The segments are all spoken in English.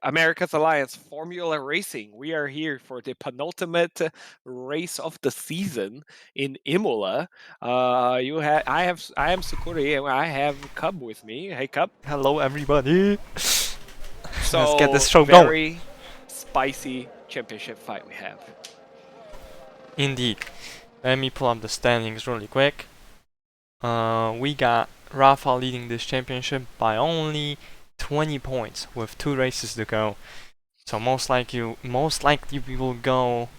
America's Alliance Formula Racing. We are here for the penultimate race of the season in Imola. I am Sukuri, and I have Cub with me. Hey, Cub. Hello, everybody. Let's get this So show going. very spicy championship fight we have. Indeed. Let me pull up the standings really quick. We got Rafa leading this championship by only 20 points with 2 races to go. So most likely we will go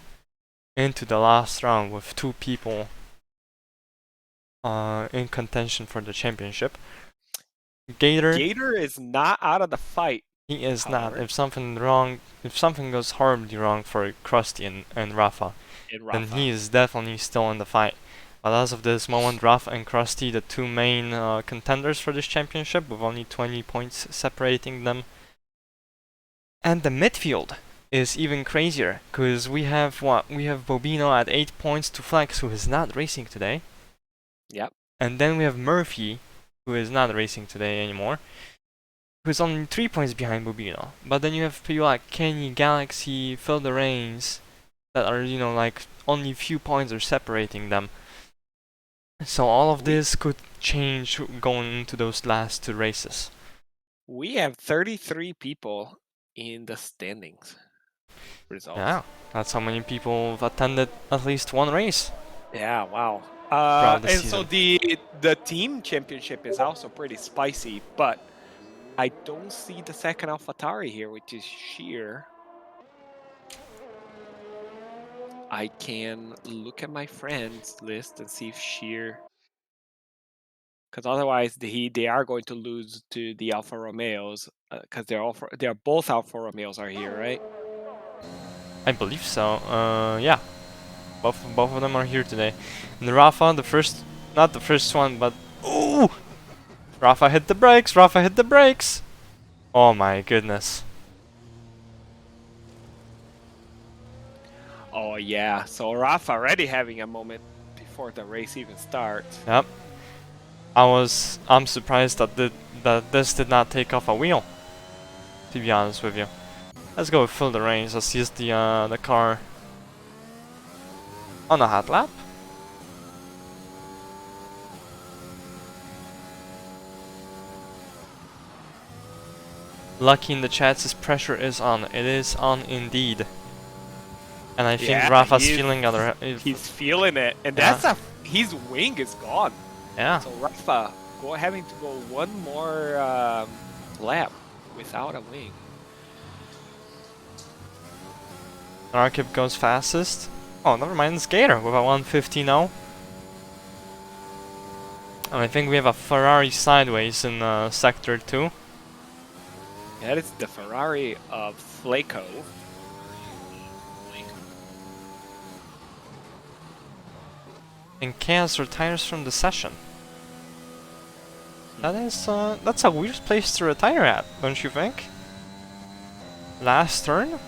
into the last round with 2 people in contention for the championship. Gator is not out of the fight. He is However. not. If something goes horribly wrong for Krusty and Rafa, then he is definitely still in the fight. But as of this moment, Rafa and Krusty, the 2 main contenders for this championship, with only 20 points separating them. And the midfield is even crazier, because we have Bobino at 8 points to Flex, who is not racing today. Yep. And then we have Murphy, who is not racing today anymore, who's only 3 points behind Bobino. But then you have people like Kenny, Galaxy, Phil the Reigns, that are, like only few points are separating them. So all of this could change going into those last 2 races. We have 33 people in the standings. Results. Yeah, that's how many people have attended at least one race. Yeah, wow. And season. So the team championship is also pretty spicy, but I don't see the second AlphaTauri here, which is Sheer. I can look at my friends list and see if Sheer, because otherwise they are going to lose to the Alfa Romeos, because they're both Alfa Romeos are here, right? I believe so. Yeah, both of them are here today. And Rafa, not the first one, but ooh, Rafa hit the brakes. Rafa hit the brakes. Oh my goodness. Oh yeah, so Rafa already having a moment before the race even starts. Yep. I'm surprised that this did not take off a wheel, to be honest with you. Let's go with Phil the Reigns. Let's use the car on a hot lap. Lucky in the chat says pressure is on. It is on indeed. And I think Rafa's feeling he's feeling it, and his wing is gone. Yeah. So Rafa having to go one more lap without a wing. Narkip goes fastest. Oh, never mind, it's Gator with a 1:15.0. And I think we have a Ferrari sideways in sector 2. That is the Ferrari of Flaco. And Chaos retires from the session. That's a weird place to retire at, don't you think? Last turn?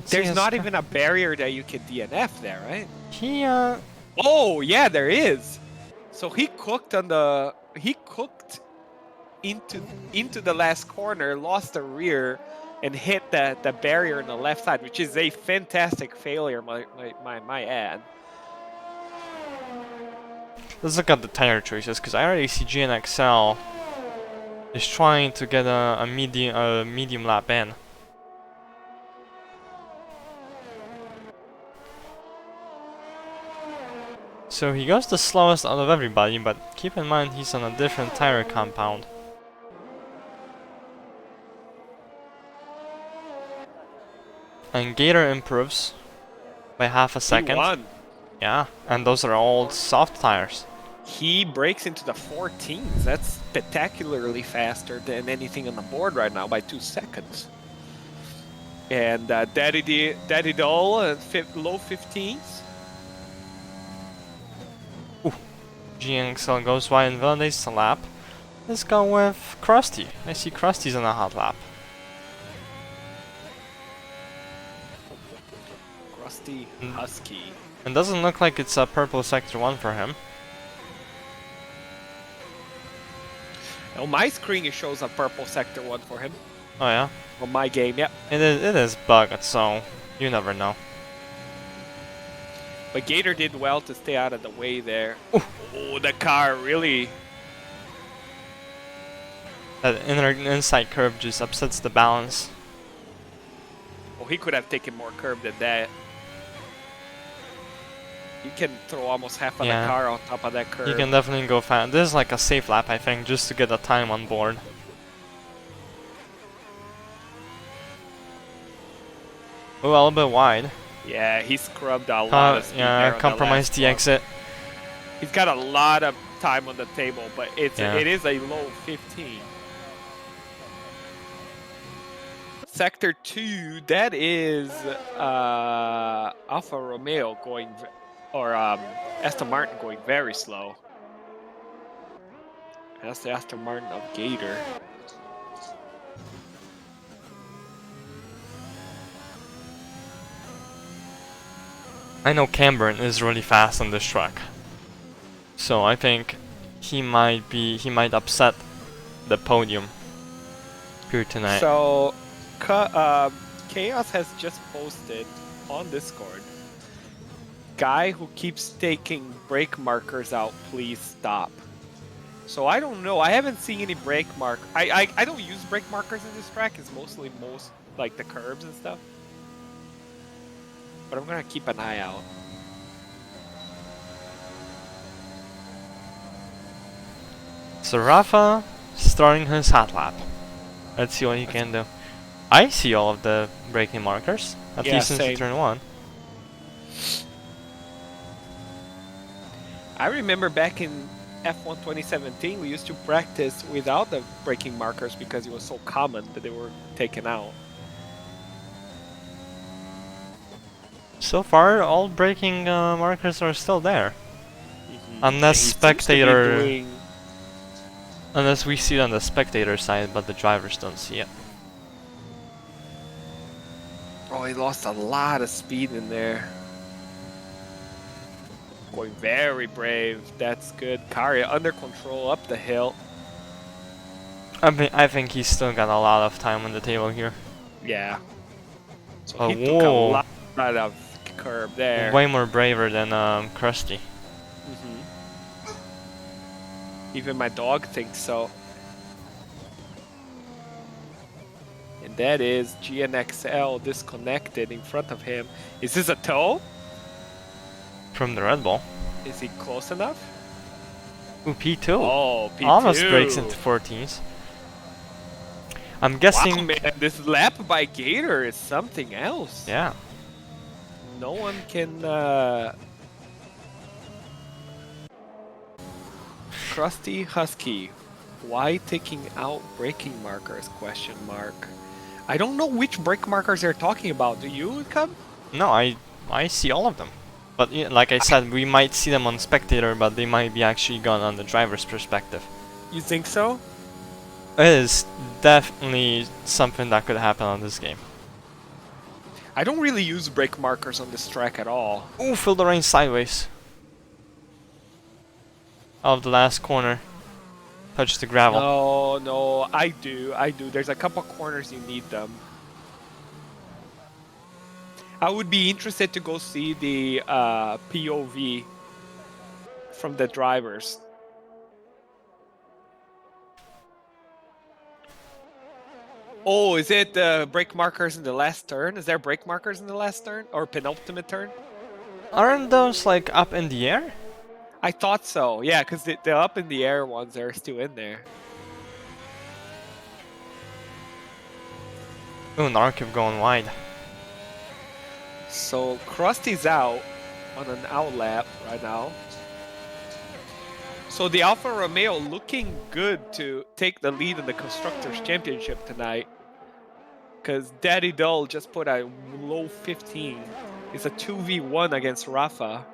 There's not even a barrier that you can DNF there, right? Oh yeah, there is. So he cooked into the last corner, lost the rear, and hit the barrier on the left side, which is a fantastic failure, my ad. Let's look at the tire choices, because I already see GNXL is trying to get a medium lap in. So he goes the slowest out of everybody, but keep in mind he's on a different tire compound. And Gator improves by half a second. He won. Yeah, and those are all soft tires. He breaks into the 14s. That's spectacularly faster than anything on the board right now by 2 seconds. And Daddy Doll, low 15s. Ooh. GNXL goes wide and validates the lap. Let's go with Krusty. I see Krusty's on a hot lap. Krusty Husky. And doesn't look like it's a purple sector 1 for him. On my screen, it shows a purple sector 1 for him. Oh yeah? On my game, yep. It is bugged, so you never know. But Gator did well to stay out of the way there. Ooh. Oh, the car really... That inside curve just upsets the balance. Oh, he could have taken more curve than that. You can throw almost half of the car on top of that curve. You can definitely go fast. This is like a safe lap, I think, just to get the time on board. Oh, a little bit wide. Yeah, he scrubbed a lot of speed there on compromised the exit. He's got a lot of time on the table, but it is a low 15. Sector 2, that is Alfa Romeo going, or Aston Martin going very slow. That's the Aston Martin of Gator. I know Camburn is really fast on this track, so I think he might upset the podium here tonight. So, Chaos has just posted on Discord, guy who keeps taking brake markers out, please stop. So I don't know. I haven't seen any brake mark. I don't use brake markers in this track. It's mostly like the curbs and stuff. But I'm gonna keep an eye out. So Rafa starting his hot lap. Let's see what he can do. I see all of the braking markers, at least since turn 1. I remember back in F1 2017, we used to practice without the braking markers because it was so common that they were taken out. So far, all braking markers are still there. Unless spectator... Unless we see it on the spectator side, but the drivers don't see it. Oh, he lost a lot of speed in there. Going very brave. That's good. Kari under control up the hill. I think he's still got a lot of time on the table here. Yeah. So he took a lot of curb there. Way more braver than Krusty. Even my dog thinks so. And that is GNXL disconnected in front of him. Is this a tow? From the Red Bull. Is he close enough? Ooh, P2. Oh, P2. Almost breaks into 14s. I'm guessing... Wow, man, this lap by Gator is something else. Yeah. No one can... Krusty Husky. Why taking out braking markers? Question mark. I don't know which brake markers they're talking about. Do you, Cub? No, I see all of them. But like I said, we might see them on spectator, but they might be actually gone on the driver's perspective. You think so? It is definitely something that could happen on this game. I don't really use brake markers on this track at all. Ooh, fill the rain sideways. Out of the last corner. Touch the gravel. No, I do. There's a couple corners you need them. I would be interested to go see the POV from the drivers. Oh, is it brake markers in the last turn? Is there brake markers in the last turn? Or penultimate turn? Aren't those like up in the air? I thought so, yeah, because the up in the air ones are still in there. Ooh, Narkib going wide. So Krusty's out on an out lap right now. So the Alfa Romeo looking good to take the lead in the Constructors' Championship tonight. Because Daddy Dull just put a low 15. It's a 2v1 against Rafa.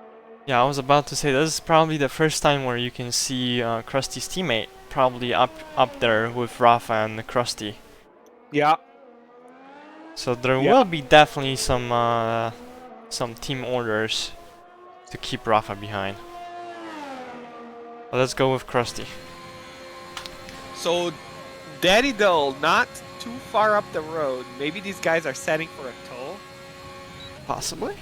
Yeah, I was about to say, this is probably the first time where you can see Krusty's teammate probably up there with Rafa and Krusty. Yeah. So there will be definitely some team orders to keep Rafa behind. But let's go with Krusty. So, Daddy Dull, not too far up the road. Maybe these guys are setting for a tow. Possibly.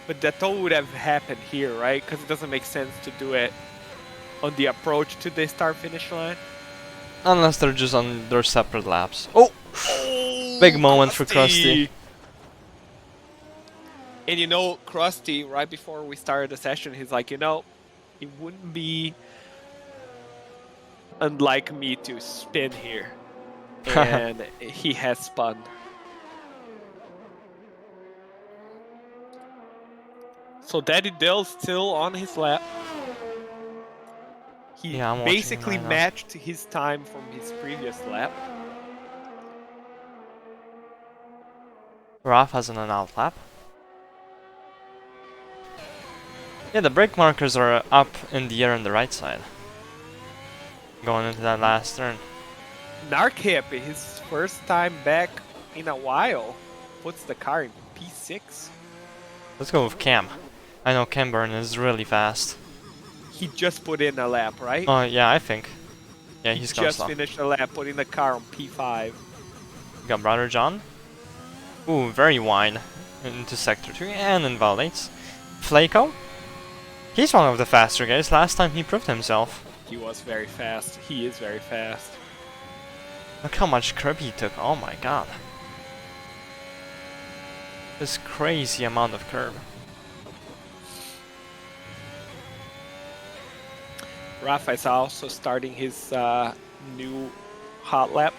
But the tow would have happened here, right? Because it doesn't make sense to do it on the approach to the start-finish line. Unless they're just on their separate laps. Oh! Big moment for Krusty. And you know, Krusty, right before we started the session, he's like, you know, it wouldn't be unlike me to spin here. And he has spun. So Daddy Dill's still on his lap. He basically right matched his time from his previous lap. Raf has an out lap. Yeah, the brake markers are up in the air on the right side. Going into that last turn. Narkhip, his first time back in a while, puts the car in P6. Let's go with Cam. I know Camburn is really fast. He just put in a lap, right? Yeah, I think. Yeah, he's gonna just finished a lap, putting the car on P5. Got Brother John. Ooh, very wide into Sector 2 and invalidates. Flaco. He's one of the faster guys. Last time he proved himself. He was very fast. He is very fast. Look how much curb he took. Oh my god. This crazy amount of curb. Rafa is also starting his new hot lap.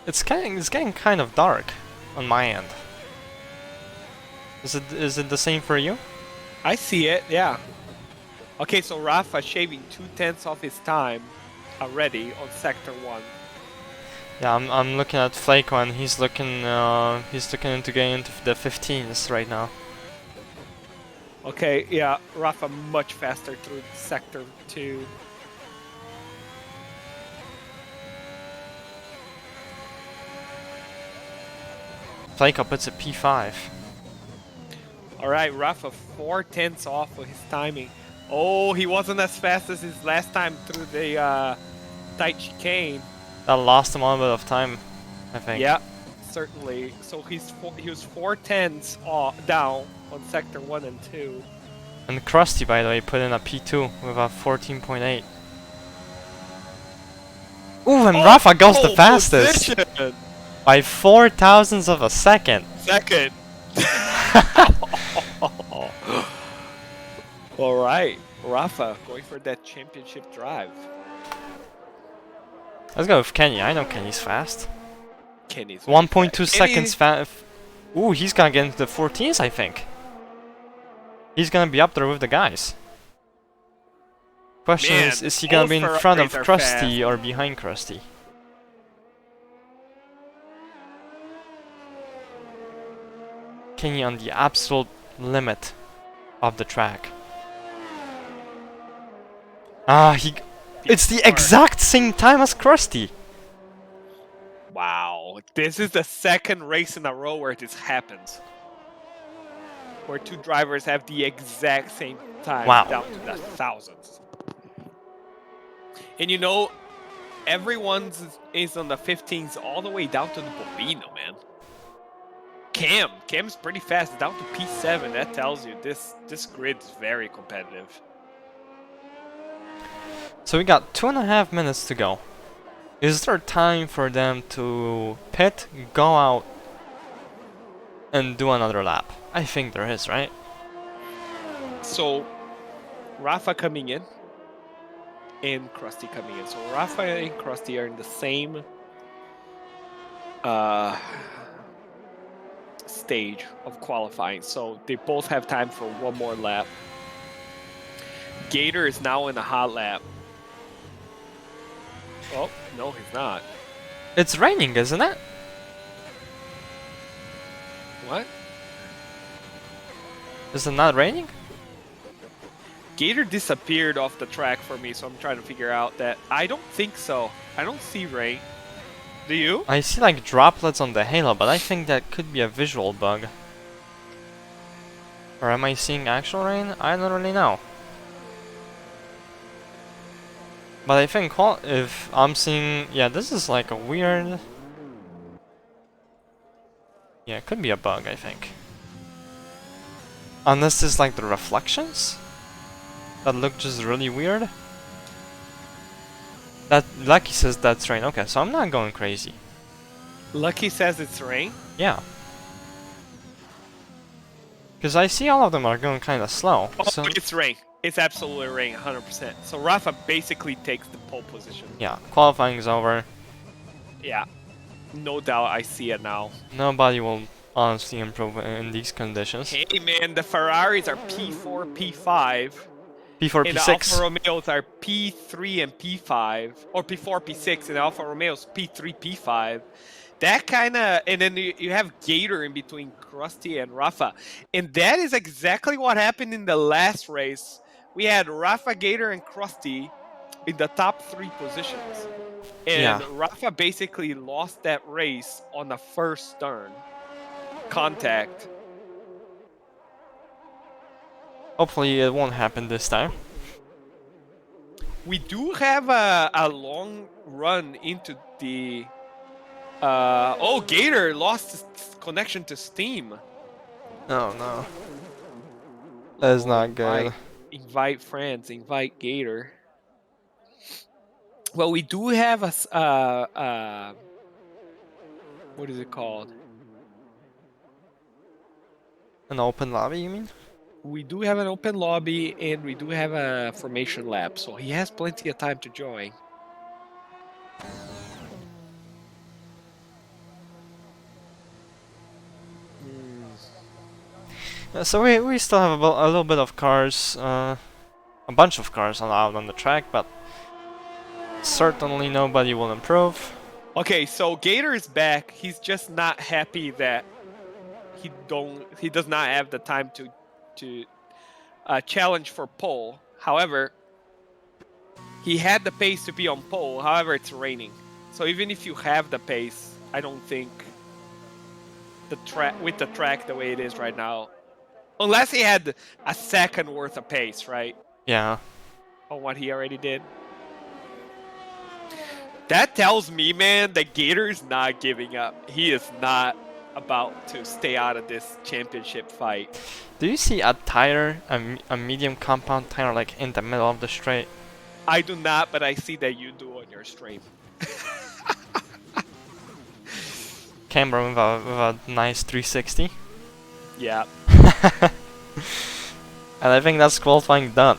It's getting kind of dark on my end. Is it the same for you? I see it, yeah. Okay, so Rafa shaving 2/10 off his time already on Sector 1. Yeah, I'm looking at Flaco and he's looking into getting into the 15s right now. Okay, yeah, Rafa much faster through Sector 2. Flaco puts a P5. Alright, Rafa 4/10 off of his timing. Oh, he wasn't as fast as his last time through the tight chicane. That lost him a little bit of time, I think. Yeah, certainly. So he was 4/10 down on Sector 1 and 2. And Krusty, by the way, put in a P2 with a 14.8. Ooh, and Rafa goes the fastest! Position. By 0.004 of a second. Alright, Rafa going for that championship drive. Let's go with Kenny. I know Kenny's fast. Kenny's 1.2 seconds fast. Ooh, he's gonna get into the 14s, I think. He's gonna be up there with the guys. Question is he gonna be in front of Krusty or behind Krusty? Kenny on the absolute limit of the track. It's the exact same time as Krusty. Wow, this is the second race in a row where this happens. Where two drivers have the exact same time, down to the thousands. And you know, everyone is on the 15s all the way down to the Bobino, man. Cam's pretty fast, down to P7. That tells you this grid is very competitive. So we got 2.5 minutes to go. Is there time for them to pit, go out, and do another lap? I think there is, right? So, Rafa coming in, and Krusty coming in. So Rafa and Krusty are in the same stage of qualifying. So they both have time for one more lap. Gator is now in a hot lap. Oh, no, he's not. It's raining, isn't it? What? Is it not raining? Gator disappeared off the track for me, so I'm trying to figure out that. I don't think so. I don't see rain. Do you? I see like droplets on the halo, but I think that could be a visual bug. Or am I seeing actual rain? I don't really know. But I think if I'm seeing... Yeah, this is like a weird... Yeah, it could be a bug, I think. Unless it's like the reflections that look just really weird. That Lucky says that's rain. Okay, so I'm not going crazy. Lucky says it's rain? Yeah. Because I see all of them are going kind of slow. Oh, So it's rain. It's absolutely rain, 100%. So Rafa basically takes the pole position. yeah, qualifying is over. Yeah, no doubt I see it now. Nobody will honestly improve in these conditions. Hey man, the Ferraris are P4, P5. P4, And the P6. Alfa Romeos are P3 and P5. Or P4, P6, and the Alfa Romeos P3, P5. That kind of, and then you have Gator in between Krusty and Rafa. And that is exactly what happened in the last race. We had Rafa, Gator, and Krusty in the top 3 positions. And Yeah. Rafa basically lost that race on the first turn. Contact. Hopefully it won't happen this time. We do have a long run into the... oh, Gator lost his connection to Steam. Oh no. That's not good. Invite friends, invite Gator. Well, we do have what is it called? An open lobby, you mean? We do have an open lobby and we do have a formation lab, so he has plenty of time to join. So we still have a little bit of cars, a bunch of cars out on the track, but certainly nobody will improve. Okay, so Gator is back. He's just not happy that he does not have the time to challenge for pole. However, he had the pace to be on pole. However, it's raining, so even if you have the pace, I don't think the track the way it is right now. Unless he had a second worth of pace, right? Yeah. On what he already did. That tells me, man, that Gator is not giving up. He is not about to stay out of this championship fight. Do you see a tire, a medium compound tire, like in the middle of the straight? I do not, but I see that you do on your stream. Cameron with a nice 360. Yeah. And I think that's qualifying done.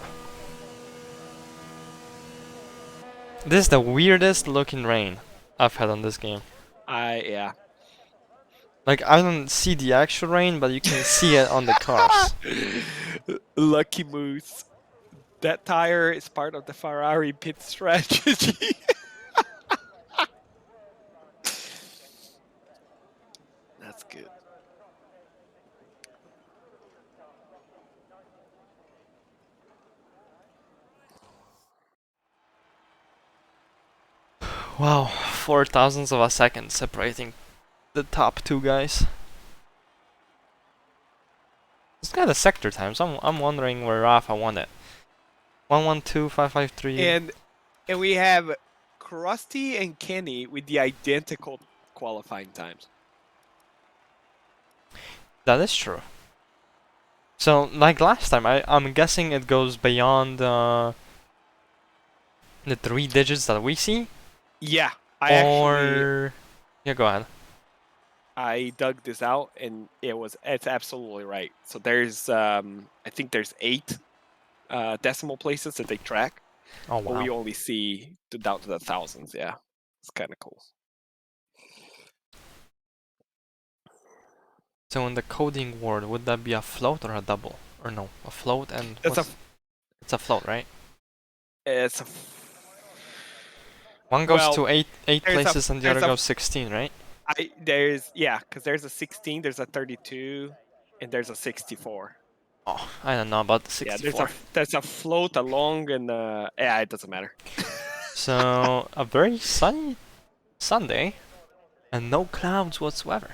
This is the weirdest looking rain I've had on this game. Yeah. Like, I don't see the actual rain, but you can see it on the cars. Lucky Moose. That tire is part of the Ferrari pit strategy. That's good. Wow, 4 thousandths of a second separating the top 2 guys. It's got a sector time, so I'm wondering where Rafa won it. 112.553. And we have Krusty and Kenny with the identical qualifying times. That is true. So, like last time, I'm guessing it goes beyond the 3 digits that we see? Yeah, Yeah, go ahead. I dug this out and it's absolutely right. So there's I think there's 8 decimal places that they track. Oh wow. But we only see down to the thousands, yeah. It's kinda cool. So in the coding world, would that be a float or a double? Or no, a float and it's a float, right? It's one goes to 8 places and the other goes 16, right? Because there's a 16, there's a 32, and there's a 64. Oh, I don't know about the Yeah, 64. there's a float along, and yeah, it doesn't matter. So a very sunny Sunday and no clouds whatsoever.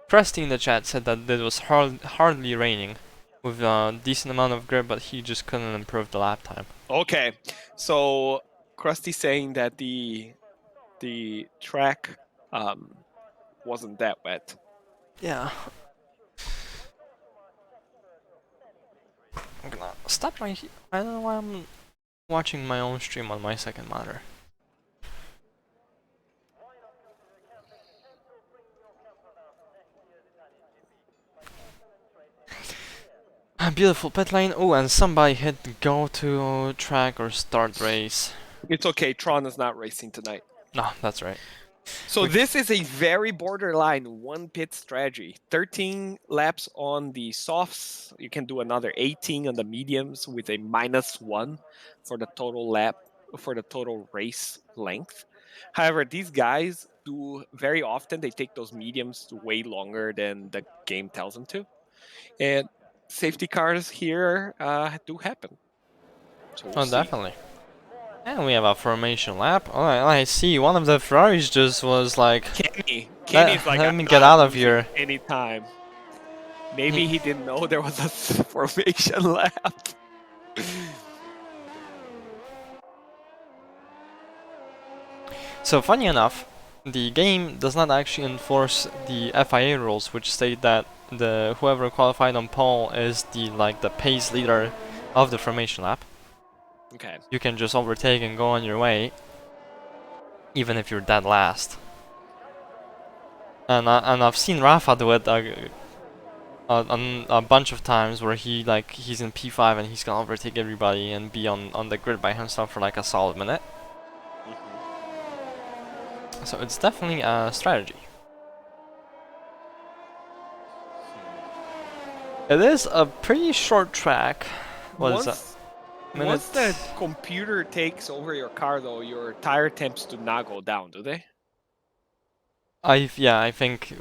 Krusty in the chat said that it was hardly raining, with a decent amount of grip, but he just couldn't improve the lap time. Okay, so Krusty saying that the track wasn't that wet. Yeah. I'm gonna stop my. I don't know why I'm watching my own stream on my second monitor. A beautiful pit lane. Oh, and somebody hit go to track or start race. It's okay, Tron is not racing tonight. No, that's right. So this is a very borderline one pit strategy. 13 laps on the softs. You can do another 18 on the mediums with a -1 for the total lap, for the total race length. However, these guys do very often, they take those mediums way longer than the game tells them to. And safety cars here do happen. So we'll Oh, see. definitely. And we have a formation lap. Oh, I see. One of the Ferraris just was like, Kenny's like, let I'm me get not out of losing here. any time. Maybe he didn't know there was a formation lap. So funny enough, the game does not actually enforce the FIA rules, which state that the whoever qualified on pole is the pace leader of the formation lap. Okay. You can just overtake and go on your way, even if you're dead last. And I've seen Rafa do it a bunch of times where he's in P5 and he's gonna overtake everybody and be on the grid by himself for like a solid minute. So it's definitely a strategy. It is a pretty short track. What is that? Once the computer takes over your car, though, your tire temps do not go down, do they? I think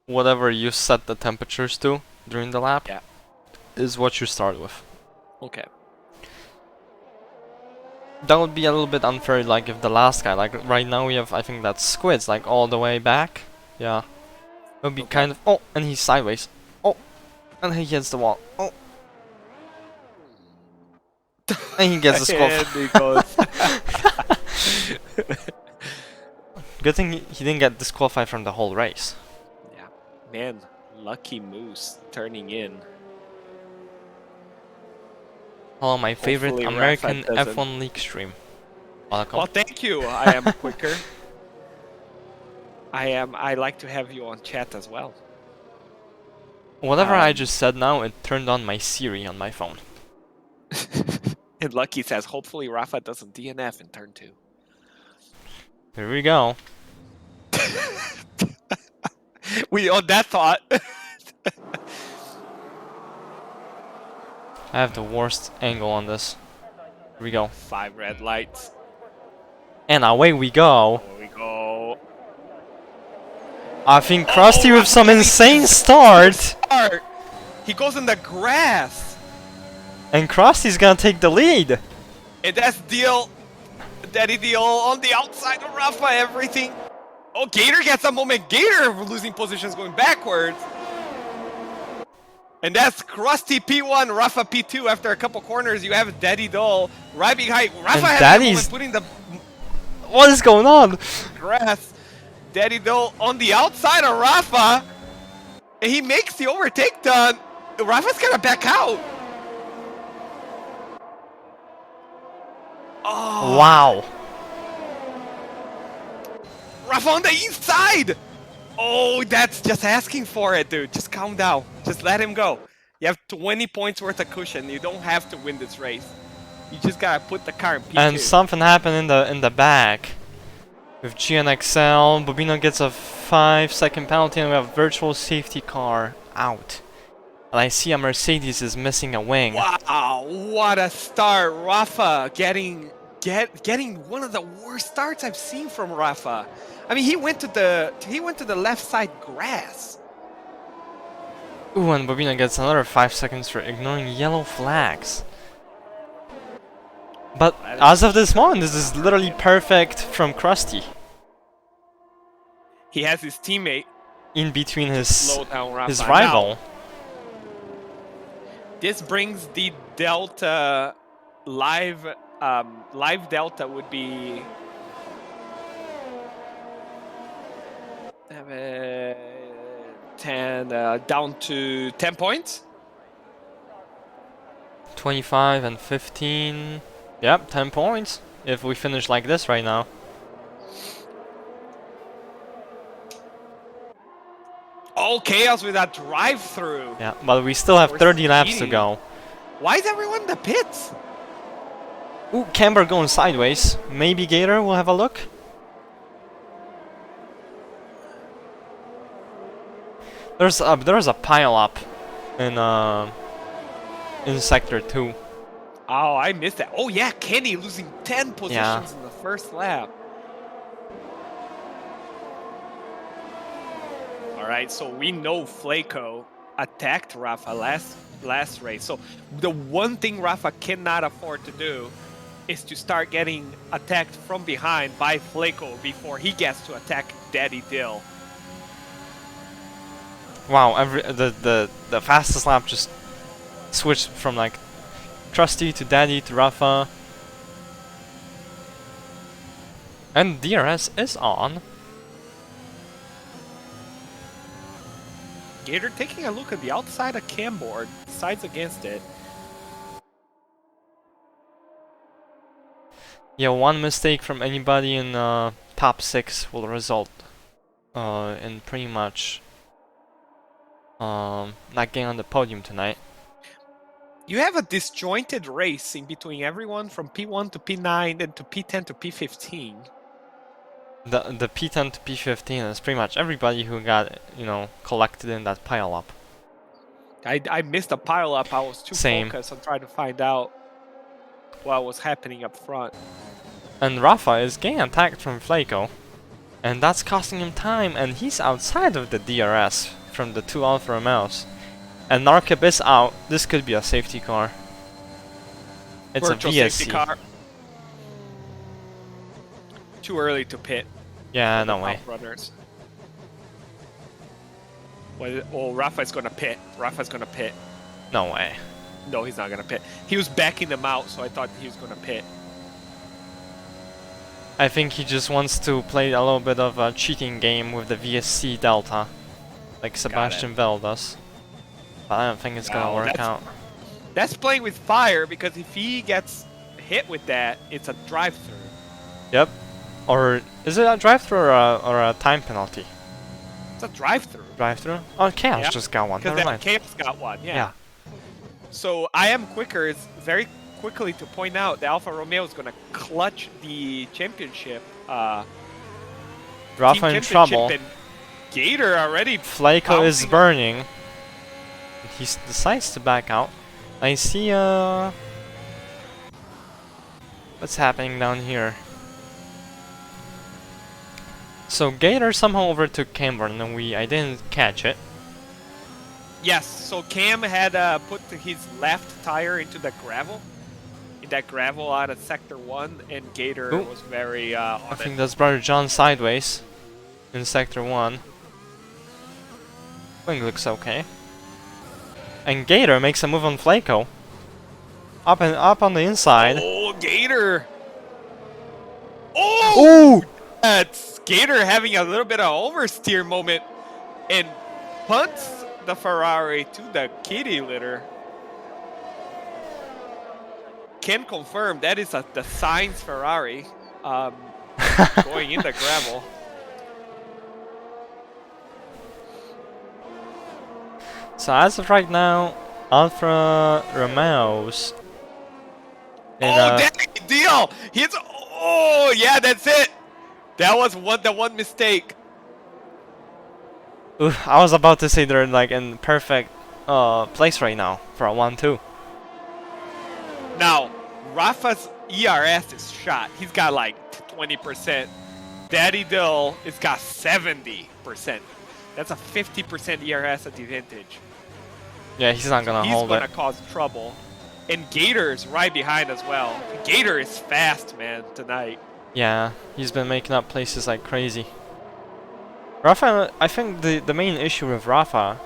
whatever you set the temperatures to during the lap is what you start with. Okay. That would be a little bit unfair, like if the last guy, like right now we have, I think that's Squids, like all the way back. Yeah. It would be kind of, oh, and he's sideways. Oh, and he hits the wall. Oh. And he gets the disqualified. Good thing he didn't get disqualified from the whole race. Yeah. Man, lucky Moose turning in. Hello, my favorite American F1 League stream. Welcome. Well, thank you. I am quicker. I like to have you on chat as well. Whatever I just said now, it turned on my Siri on my phone. And Lucky says, hopefully Rafa doesn't DNF in turn 2. Here we go. We on that thought. I have the worst angle on this. Here we go. 5 red lights. And away we go. There we go. I think Krusty with some insane start. He goes in the grass. And Krusty's gonna take the lead. And that's Daddy Deal on the outside of Rafa, everything. Oh, Gator gets a moment. Gator losing positions going backwards. And that's Krusty P1, Rafa P2. After a couple corners, you have Daddy Doll right behind. Rafa has a moment putting the... What is going on? Grass. Daddy Doll on the outside of Rafa. And he makes the overtake done. Rafa's gonna back out. Oh. Wow. Rafa on the inside. Oh, that's just asking for it, dude. Just calm down. Just let him go. You have 20 points worth of cushion. You don't have to win this race. You just gotta put the car in P2. And something happened in the back. With GNXL, Bobino gets a 5-second penalty and we have virtual safety car out. And I see a Mercedes is missing a wing. Wow, what a start. Rafa getting one of the worst starts I've seen from Rafa. I mean, he went to the left side grass. Ooh, and Bobina gets another 5 seconds for ignoring yellow flags. But as of this moment, this is literally perfect from Krusty. He has his teammate In between slow down his Rafa. rival. Now, this brings the Delta live. Live Delta would be 10 down to 10 points. 25 and 15. Yep, 10 points. If we finish like this right now. Oh, chaos with that drive-through. Yeah, but we still have 30 laps to go. Why is everyone in the pits? Ooh, Camber going sideways. Maybe Gator will have a look. There's a pile up in sector 2. Oh, I missed that. Oh yeah, Kenny losing 10 positions in the first lap. All right, so we know Flaco attacked Rafa last race. So the one thing Rafa cannot afford to do is to start getting attacked from behind by Flaco before he gets to attack Daddy Dill. Wow, the fastest lap just switched from like Krusty to Daddy to Rafa. And DRS is on. Gator taking a look at the outside of cam board, decides against it. Yeah, one mistake from anybody in top 6 will result in pretty much not getting on the podium tonight. You have a disjointed race in between everyone from P1 to P9 and to P10 to P15. The P10 to P15 is pretty much everybody who got, collected in that pile up. I missed a pile up. I was too focused on trying to find out what was happening up front. And Rafa is getting attacked from Flaco, and that's costing him time, and he's outside of the DRS from the 2 Alfa Romeos. And Narkib is out. This could be a safety car. It's Virtual a VSC. safety car. Too early to pit. Yeah, no way. Runners. Oh, Rafa's gonna pit. Rafa's gonna pit. No way. No, he's not gonna pit. He was backing them out, so I thought he was gonna pit. I think he just wants to play a little bit of a cheating game with the VSC Delta, like Sebastian Vettel does. But I don't think it's gonna work out. That's playing with fire, because if he gets hit with that, it's a drive-through. Yep. Or is it a drive-through or a time penalty? It's a drive-through. Drive-through? Oh, Chaos just got one. Never mind. Chaos got one, yeah. So I Am Quicker is very quickly to point out that Alfa Romeo is going to clutch the championship. Rafa in trouble. And Gator already. Flaco is burning. He decides to back out. I see what's happening down here. So Gator somehow overtook Cameron, and I didn't catch it. Yes, so Cam had put his left tire into the gravel. In that gravel out of Sector 1, and Gator was very on I think that's Brother John sideways in Sector 1. Wing looks okay. And Gator makes a move on Flaco. Up on the inside. Oh, Gator! Oh! Ooh! That's Gator having a little bit of oversteer moment and punts the Ferrari to the kitty litter. Can confirm that is the Sainz Ferrari going in the gravel. So as of right now, Alfa Romeos. Daddy deal! Oh yeah, that's it. That was the one mistake. Ooh, I was about to say they're like in perfect place right now for a 1-2. Now, Rafa's ERS is shot. He's got like 20%. Daddy Dill has got 70%. That's a 50% ERS advantage. Yeah, he's not So gonna he's hold it. gonna cause trouble. And Gator's right behind as well. Gator is fast, man, tonight. Yeah, he's been making up places like crazy. Rafa, I think the main issue with Rafa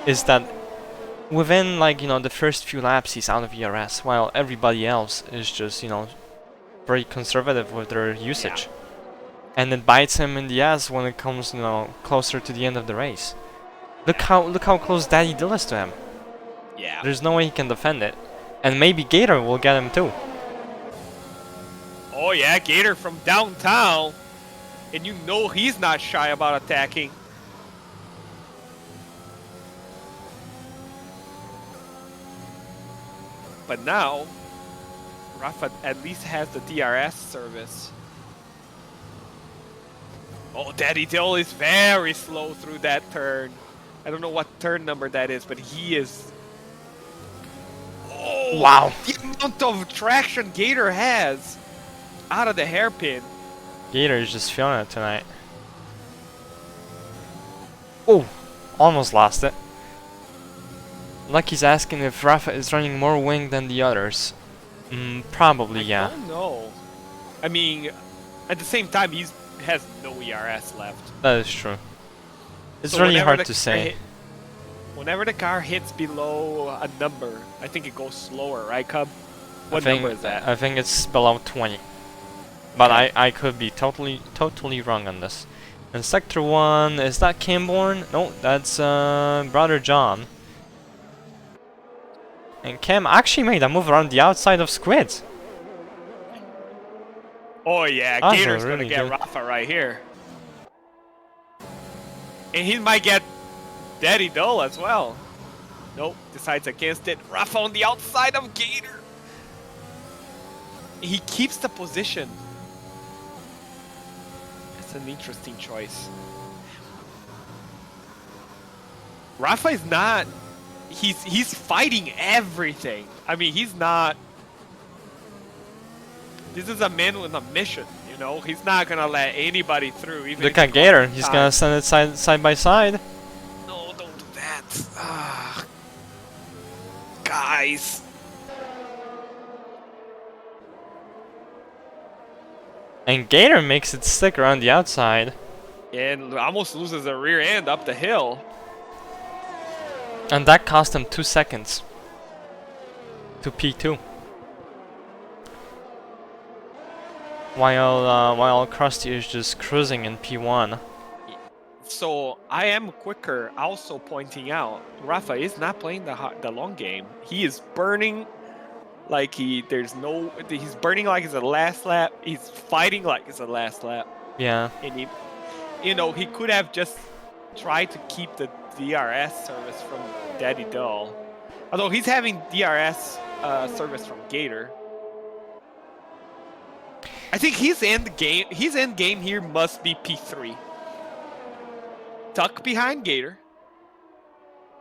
is that within, like, the first few laps he's out of ERS, while everybody else is just, very conservative with their usage. Yeah. And it bites him in the ass when it comes, closer to the end of the race. Look how close Daddy Dill is to him. Yeah. There's no way he can defend it. And maybe Gator will get him too. Oh yeah, Gator from downtown. And you know he's not shy about attacking. But now, Rafa at least has the DRS service. Oh, Daddy Dill is very slow through that turn. I don't know what turn number that is, but he is... Oh, wow. The amount of traction Gator has out of the hairpin. Gator is just feeling it tonight. Oh, almost lost it. Lucky's asking if Rafa is running more wing than the others. Probably, yeah. I don't know. I mean, at the same time, he has no ERS left. That is true. It's So really hard to say. Whenever the car hits below a number, I think it goes slower, right, Cub? What number is that? I think it's below 20. But Okay. I could be totally wrong on this. And Sector 1, is that Camborn? No, that's Brother John. And Cam actually made a move around the outside of Squid. Oh yeah, That's Gator's really gonna get good. Rafa right here. And he might get Daddy Dull as well. Nope, decides against it. Rafa on the outside of Gator. He keeps the position. That's an interesting choice. Rafa is not... He's fighting everything. I mean, he's not... This is a man with a mission, you know? He's not gonna let anybody through. Even Look at Gator, he's gonna send it side by side. No, don't do that. Ah, guys. And Gator makes it stick around the outside. And almost loses the rear end up the hill. And that cost him 2 seconds to P2. While Krusty is just cruising in P1. So I am quicker, also pointing out, Rafa is not playing the long game. He is burning like he's burning like it's the last lap. He's fighting like it's the last lap. Yeah. And he could have just tried to keep the DRS service from Daddy Dull. Although he's having DRS service from Gator. I think his end game here must be P3. Tuck behind Gator.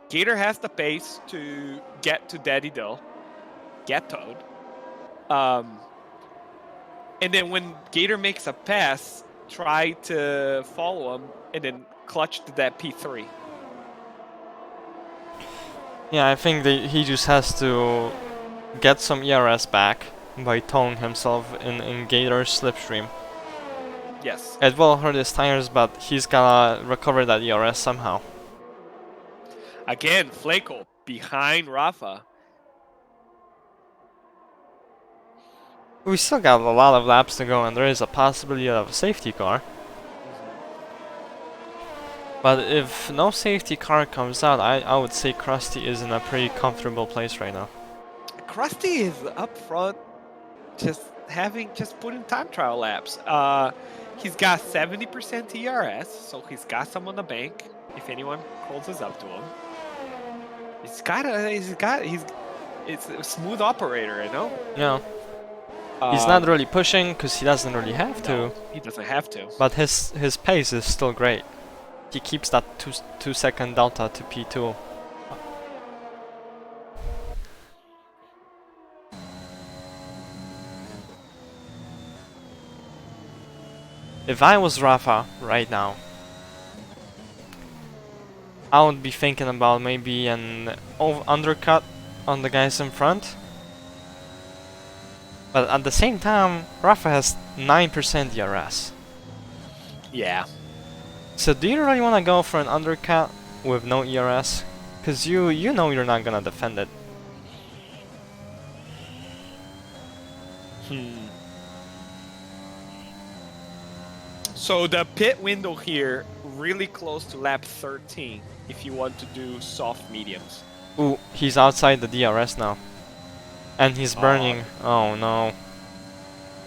Gator has the pace to get to Daddy Dull. Get Toad. And then when Gator makes a pass, try to follow him and then clutch to that P3. Yeah, I think he just has to get some ERS back by towing himself in Gator's slipstream. Yes. It will hurt his tires, but he's gonna recover that ERS somehow. Again, Flaco behind Rafa. We still got a lot of laps to go, and there is a possibility of a safety car. But if no safety car comes out, I would say Krusty is in a pretty comfortable place right now. Krusty is up front, just putting time trial laps. He's got 70% ERS, so he's got some on the bank if anyone closes up to him. It's a smooth operator, you know? Yeah. He's not really pushing because he doesn't really have to. No, he doesn't have to. But his pace is still great. He keeps that 2 second delta to P2. If I was Rafa right now, I would be thinking about maybe an undercut on the guys in front. But at the same time, Rafa has 9% DRS. Yeah. So do you really want to go for an undercut with no ERS? Because you know you're not gonna defend it. So the pit window here, really close to lap 13, if you want to do soft mediums. Ooh, he's outside the DRS now. And he's burning. Oh no.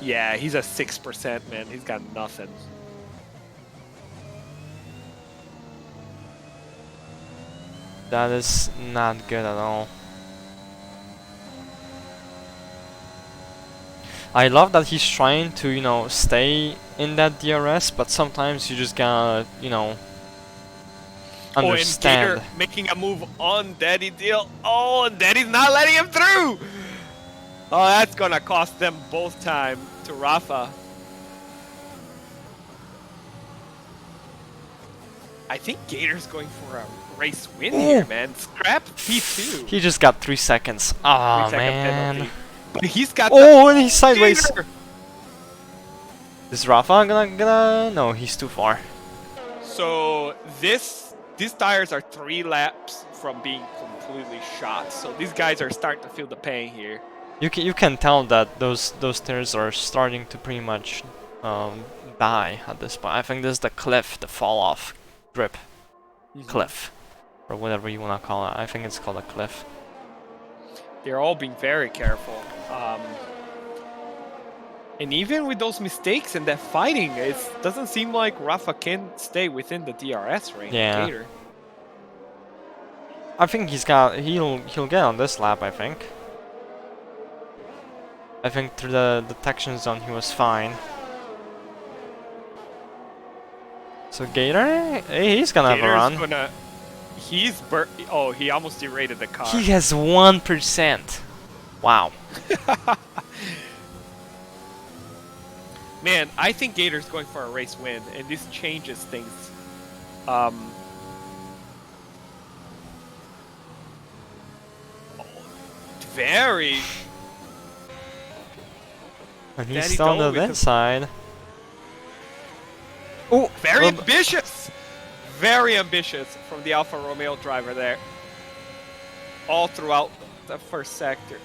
Yeah, he's at 6%, man. He's got nothing. That is not good at all. I love that he's trying to, you know, stay in that DRS, but sometimes you just gotta, you know, understand. Oh, and Gator making a move on Daddy Deal. Oh, and Daddy's not letting him through! Oh, that's gonna cost them both time to Rafa. I think Gator's going for a race win here, man. Scrap P2. He just got 3 seconds. Oh, man. Penalty. But he's got and he's sideways. Gator. Is Rafa gonna... No, he's too far. So these tires are 3 laps from being completely shot. So these guys are starting to feel the pain here. You can tell that those tires are starting to pretty much die at this point. I think this is the cliff, the fall off grip cliff, or whatever you want to call it. I think it's called a cliff. They're all being very careful. And even with those mistakes and that fighting, it doesn't seem like Rafa can stay within the DRS range. Yeah. Gator. I think he'll get on this lap, I think. I think through the detection zone he was fine. So Gator, he's gonna have a run. He almost derated the car. He has 1%. Wow. Man, I think Gator's going for a race win, and this changes things. Very. And he's still on the inside. Oh, very ambitious! Very ambitious from the Alfa Romeo driver there. All throughout the first sector.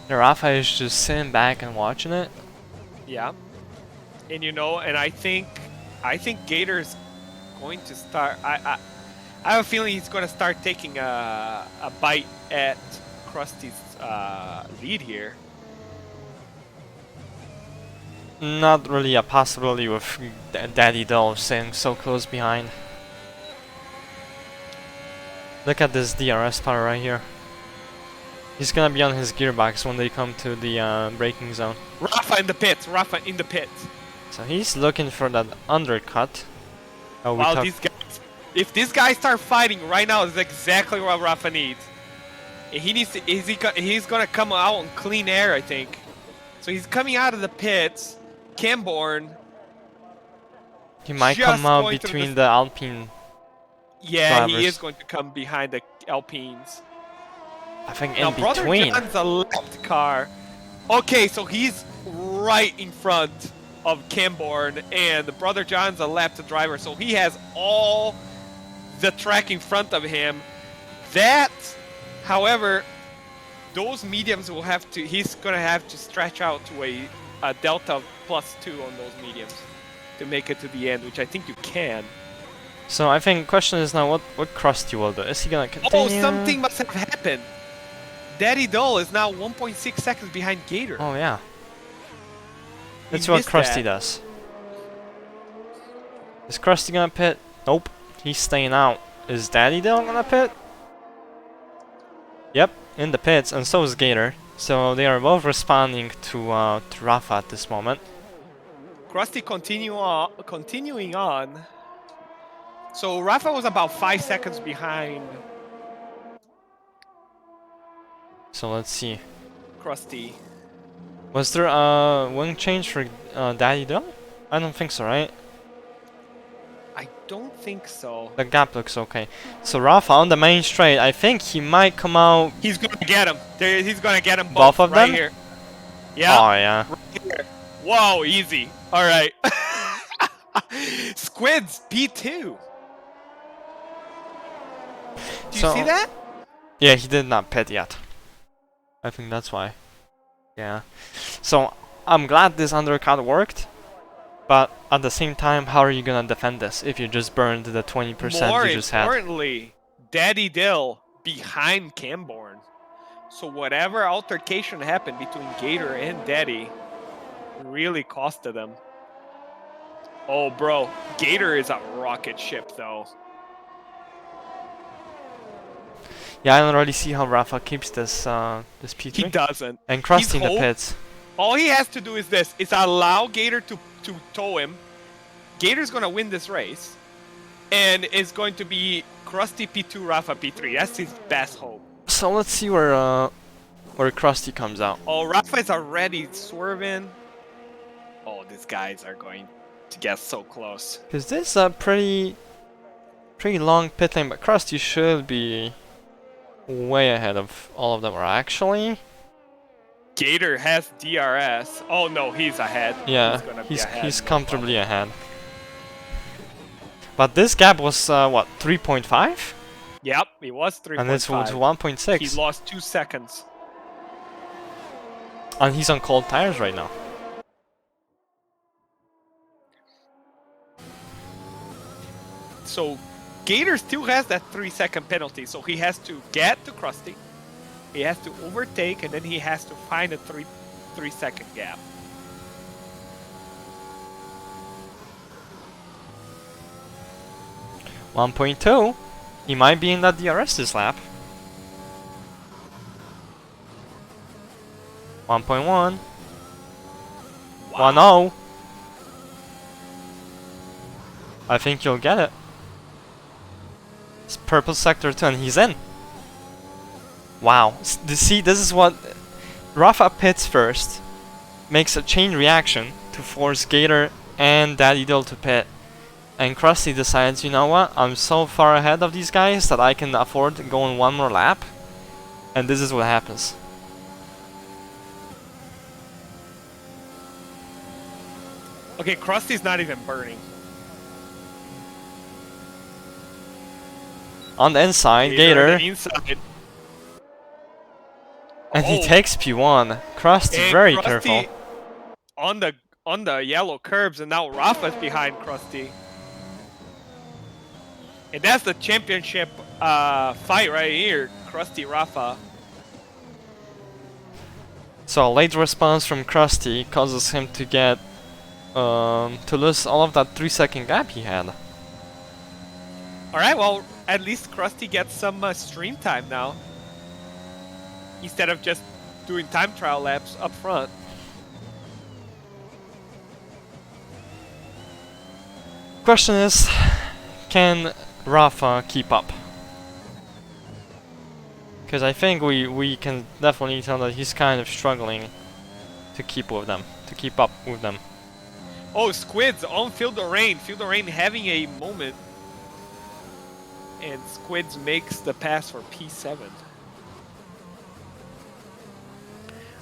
Rafa is just sitting back and watching it. Yeah. And you know, and I think Gator's going to start. I have a feeling he's going to start taking a bite at Krusty's lead here. Not really a possibility with Daddy Doll sitting so close behind. Look at this DRS power right here. He's gonna be on his gearbox when they come to the braking zone. Rafa in the pits. Rafa in the pits. So he's looking for that undercut. Oh, wow, if these guys start fighting right now, is exactly what Rafa needs. And he needs to, he's gonna come out on clean air, I think. So he's coming out of the pits. Camborne. He might come out between the Alpine. Yeah, drivers. he is going to come behind the Alpines. I think now, in between. Brother John's a left car. Okay, so he's right in front of Camborne, and Brother John's a left driver, so he has all the track in front of him. That, however, those mediums will have to, he's going to have to stretch out to a delta of +2 on those mediums to make it to the end, which I think you can. So I think question is now what Krusty will do. Is he gonna continue? Oh, something must have happened. Daddy Doll is now 1.6 seconds behind Gator. Oh yeah. That's what Krusty does. Is Krusty gonna pit? Nope. He's staying out. Is Daddy Doll gonna pit? Yep, in the pits, and so is Gator. So they are both responding to Rafa at this moment. Krusty continuing on. So Rafa was about 5 seconds behind So let's see. Krusty. Was there a wing change for Daddy Dill? I don't think so, right? I don't think so. The gap looks okay. So Rafa on the main straight, I think he might come out. He's gonna get him. He's gonna get him Both both of right them? here. Yeah. Oh yeah. Right here. Whoa, easy. All right. Squids P2. Do you see that? Yeah, he did not pit yet. I think that's why. Yeah. So I'm glad this undercut worked. But at the same time, how are you gonna defend this if you just burned the 20% you just had? More importantly, Daddy Dill behind Camborn. So whatever altercation happened between Gator and Daddy really costed them. Oh, bro, Gator is a rocket ship, though. Yeah, I don't really see how Rafa keeps this this P3. He doesn't. And Krusty in the pits. All he has to do is this: is allow Gator to tow him. Gator's gonna win this race, and it's going to be Krusty P2, Rafa P3. That's his best hope. So let's see where Krusty comes out. Oh, Rafa is already swerving. Oh, these guys are going to get so close. Because this is a pretty long pit lane, but Krusty should be way ahead of all of them. Or actually, Gator has DRS. Oh no, he's ahead. Yeah, he's comfortably ahead. But this gap was what, 3.5? Yep, he was 3.5. And this was 1.6. He lost 2 seconds. And he's on cold tires right now. So Gator still has that 3-second penalty, so he has to get to Krusty, he has to overtake, and then he has to find a 3-second gap. .2. He might be in that DRS this lap. 1.1. Wow. 1.0. I think you'll get it. It's purple sector 2 and he's in. Wow. See, this is what Rafa pits first, makes a chain reaction to force Gator and Daddy Dill to pit. And Krusty decides, you know what, I'm so far ahead of these guys that I can afford going one more lap. And this is what happens. Okay, Krusty's not even burning. On the inside, Gator. On the inside. And he takes P1. Krusty, and very Krusty careful. On the yellow curbs, and now Rafa's behind Krusty. And that's the championship fight right here, Krusty Rafa. So a late response from Krusty causes him to get to lose all of that 3-second gap he had. All right, well, at least Krusty gets some stream time now, instead of just doing time trial laps up front. Question is, can Rafa keep up? Because I think we can definitely tell that he's kind of struggling to keep with them, to keep up with them. Oh, Squids on Feel the Rain. Feel the Rain having a moment. And Squids makes the pass for P7.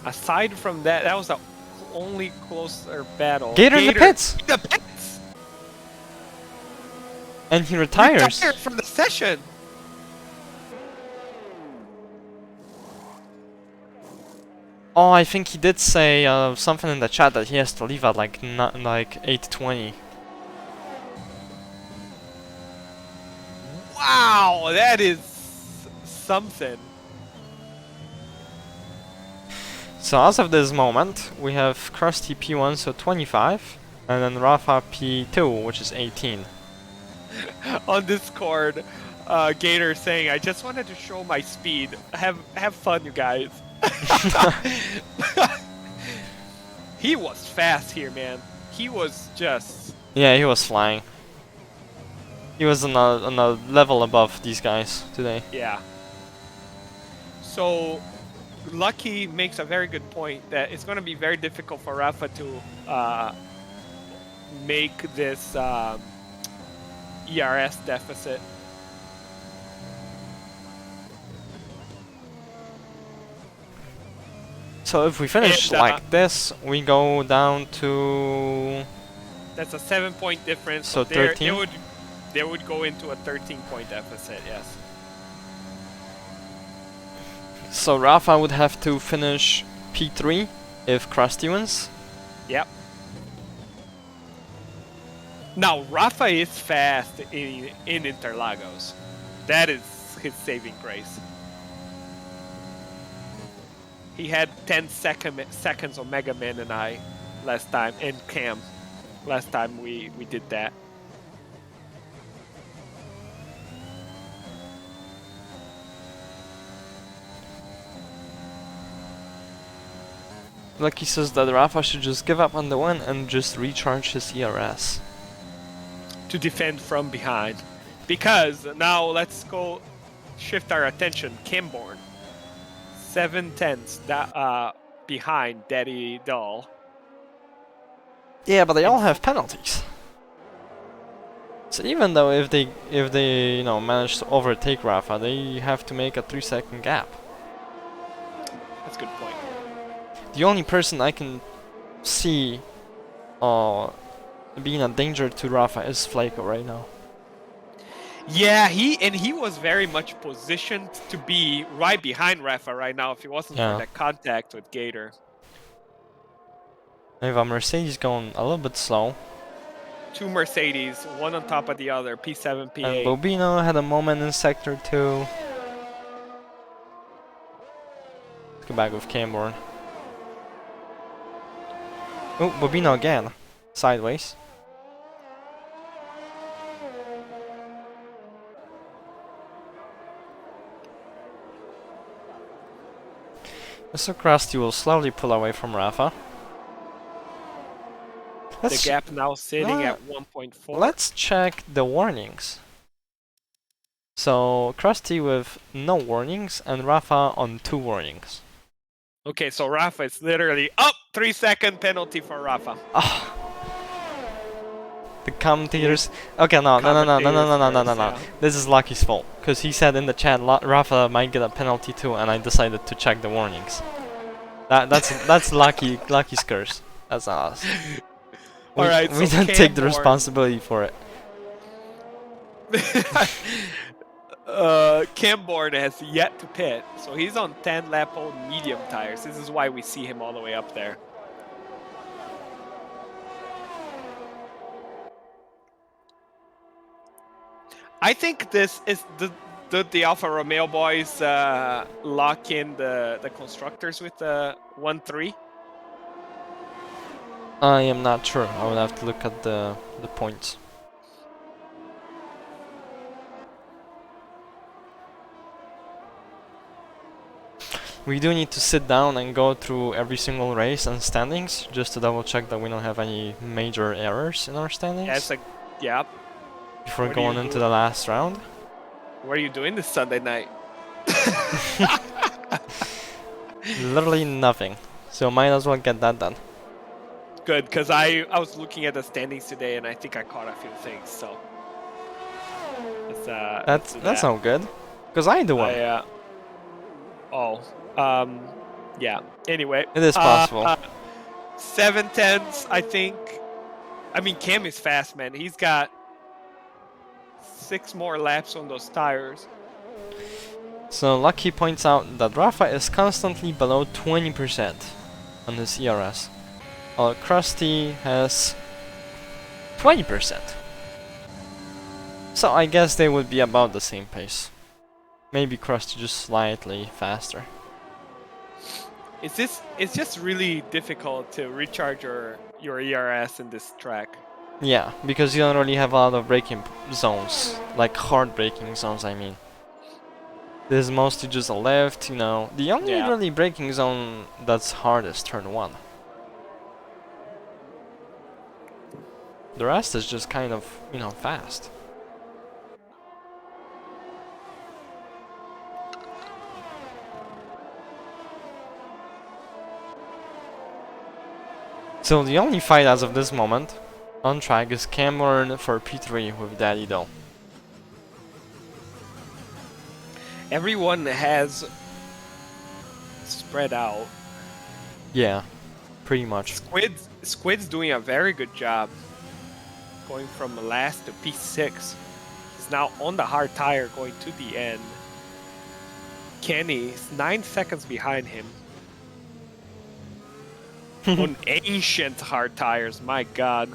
Aside from that, that was the only closer battle. Gator in the pits! The pits! And he retires. Retired from the session. Oh, I think he did say something in the chat that he has to leave at like 8:20. Wow, that is something. So as of this moment, we have Krusty P1, so 25, and then Rafa P2, which is 18. On Discord, Gator saying, "I just wanted to show my speed. Have fun, you guys." He was fast here, man. He was just... Yeah, he was flying. He was on a level above these guys today. Yeah. So, Lucky makes a very good point that it's going to be very difficult for Rafa to make this ERS deficit. So if we finish And, like this, we go down to... That's a 7-point difference. So they 13? would go into a 13-point deficit, yes. So Rafa would have to finish P3 if Krusty wins? Yep. Now, Rafa is fast in Interlagos. That is his saving grace. He had 10 seconds on Mega Man and I last time, and Cam last time we did that. Lucky says that Rafa should just give up on the win and just recharge his ERS. To defend from behind. Because now let's go shift our attention. Camborn. 7/10 behind Daddy Doll. Yeah, but they all have penalties. So even though if they you know manage to overtake Rafa, they have to make a 3-second gap. That's a good point. The only person I can see being a danger to Rafa is Flaco right now. Yeah, he was very much positioned to be right behind Rafa right now if it wasn't for that contact with Gator. We have a Mercedes going a little bit slow. 2 Mercedes, one on top of the other, P7, P8. And Bobino had a moment in Sector 2. Let's go back with Camborn. Oh, Bobino again. Sideways. So Krusty will slowly pull away from Rafa. The gap now sitting at 1.4. Let's check the warnings. So Krusty with no warnings and Rafa on 2 warnings. Okay, so Rafa is literally up. 3-second penalty for Rafa. The commentators. Okay, no. This is Lucky's fault because he said in the chat Rafa might get a penalty too, and I decided to check the warnings. That's Lucky's curse. That's not us. Alright, we so didn't take the responsibility for it. Camborn has yet to pit, so he's on 10-lap old medium tires. This is why we see him all the way up there. I think this is the Alfa Romeo boys lock in the constructors with the 1-3. I am not sure. I would have to look at the points. We do need to sit down and go through every single race and standings just to double check that we don't have any major errors in our standings. Yeah, it's like, yeah. Before going into the last round. What are you doing this Sunday night? Literally nothing. So might as well get that done. Good, because I was looking at the standings today and I think I caught a few things, so that's not good. Because I do one. Yeah. Anyway. It is possible. 7/10s, I think. I mean, Cam is fast, man. He's got 6 more laps on those tires. So Lucky points out that Rafa is constantly below 20% on his ERS. While Krusty has 20%. So I guess they would be about the same pace. Maybe Krusty just slightly faster. It's just really difficult to recharge your ERS in this track. Yeah, because you don't really have a lot of braking zones, like hard braking zones, I mean. This is mostly just a left, you know. The only really braking zone that's hard is turn 1. The rest is just kind of, you know, fast. So the only fight as of this moment on track is Cameron for P3 with Daddy Doll. Everyone has spread out. Yeah, pretty much. Squid's doing a very good job going from last to P6. He's now on the hard tire going to the end. Kenny is 9 seconds behind him. On ancient hard tires, my god.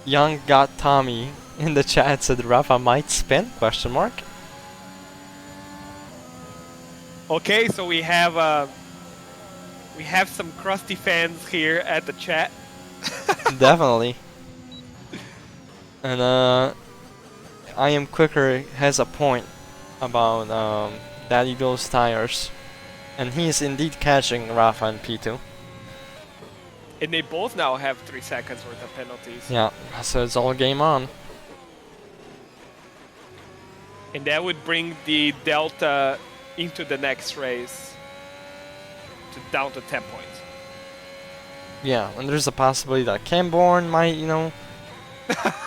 Young got Tommy in the chat said Rafa might spin? Question mark. Okay, so we have some crusty fans here at the chat. Definitely. And I Am Quicker has a point about Daddy Doll's tires, and he is indeed catching Rafa and P2. And they both now have 3 seconds worth of penalties. Yeah, so it's all game on. And that would bring the delta into the next race down to 10 points. Yeah, and there's a possibility that Camborn might, you know,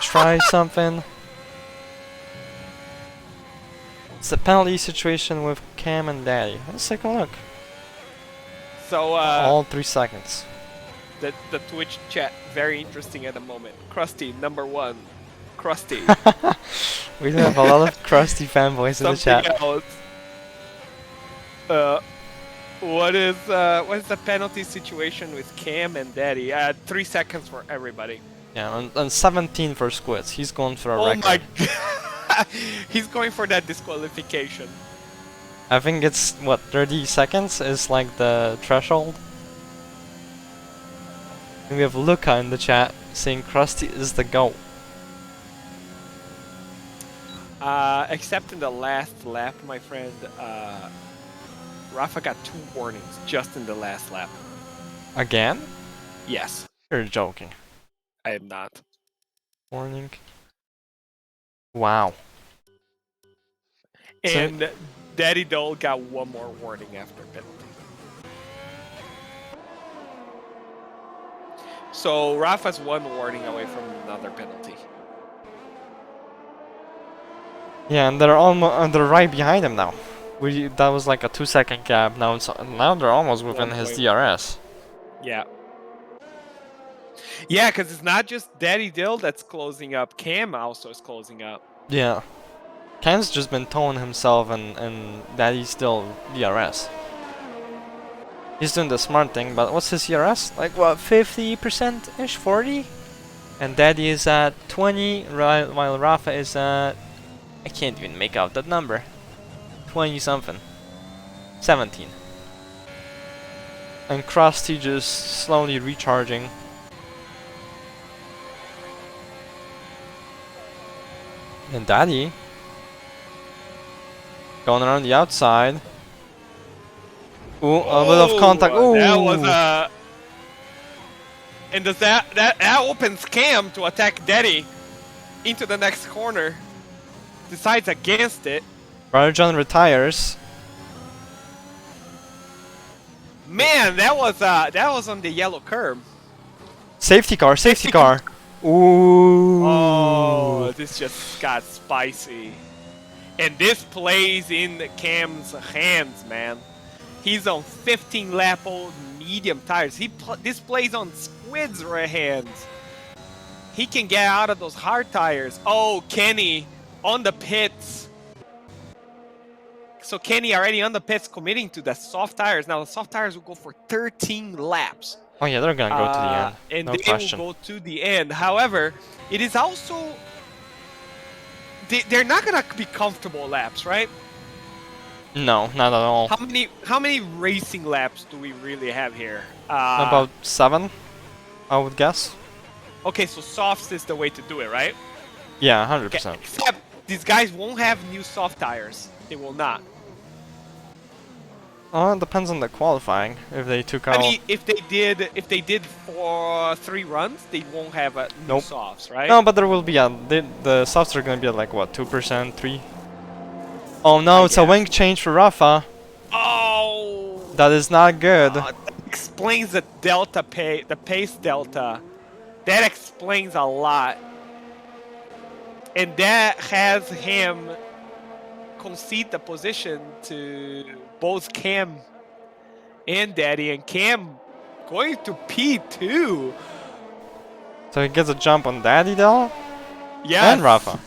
try something. It's a penalty situation with Cam and Daddy. Let's take a look. So all 3 seconds. The Twitch chat, very interesting at the moment. Krusty, number 1. Krusty. We do have a lot of Krusty fanboys in the chat. Else. What is the penalty situation with Cam and Daddy? 3 seconds for everybody. Yeah, and 17 for Squids. He's going for a record. Oh my god! He's going for that disqualification. I think it's, what, 30 seconds is like the threshold? And we have Luca in the chat saying Krusty is the GOAT. Except in the last lap, my friend, Rafa got 2 warnings just in the last lap. Again? Yes. You're joking. I am not. Warning. Wow. And Daddy Doll got 1 more warning after penalty. So Rafa's 1 warning away from another penalty. Yeah, and they're right behind him now. That was like a 2-second gap. Now they're almost within his DRS. Yeah. Yeah, because it's not just Daddy Dill that's closing up. Cam also is closing up. Yeah. Cam's just been towing himself and Daddy's still DRS. He's doing the smart thing, but what's his DRS? Like what, 50%-ish? 40? And Daddy is at 20, while Rafa is at... I can't even make out that number. 20 something. 17. And Krusty just slowly recharging. And Daddy going around the outside. Ooh, a bit of contact. Ooh. That was and does that opens Cam to attack Daddy into the next corner. Decides against it. Brother John retires. Man, that was on the yellow curb. Safety car, safety car. Ooh. Oh, this just got spicy. And this plays in Cam's hands, man. He's on 15 lap old medium tires. This plays on Squid's hands. He can get out of those hard tires. Oh, Kenny on the pits. So Kenny already on the pits committing to the soft tires. Now the soft tires will go for 13 laps. Oh yeah, they're gonna go to the end. And no they question. will go to the end. However, it is also... They're not gonna be comfortable laps, right? No, not at all. How many racing laps do we really have here? About 7, I would guess. Okay, so softs is the way to do it, right? Yeah, 100%. Okay, except these guys won't have new soft tires. They will not. It depends on the qualifying. If they took out... I mean, if they did for 3 runs, they won't have new softs, right? No, but there will be the softs are gonna be at like what, 2%, 3? Oh no, it's a wing change for Rafa. Oh! That is not good. explains the the pace delta. That explains a lot. And that has him concede the position to both Cam and Daddy, and Cam going to P2. So he gets a jump on Daddy though? Yes. And Rafa.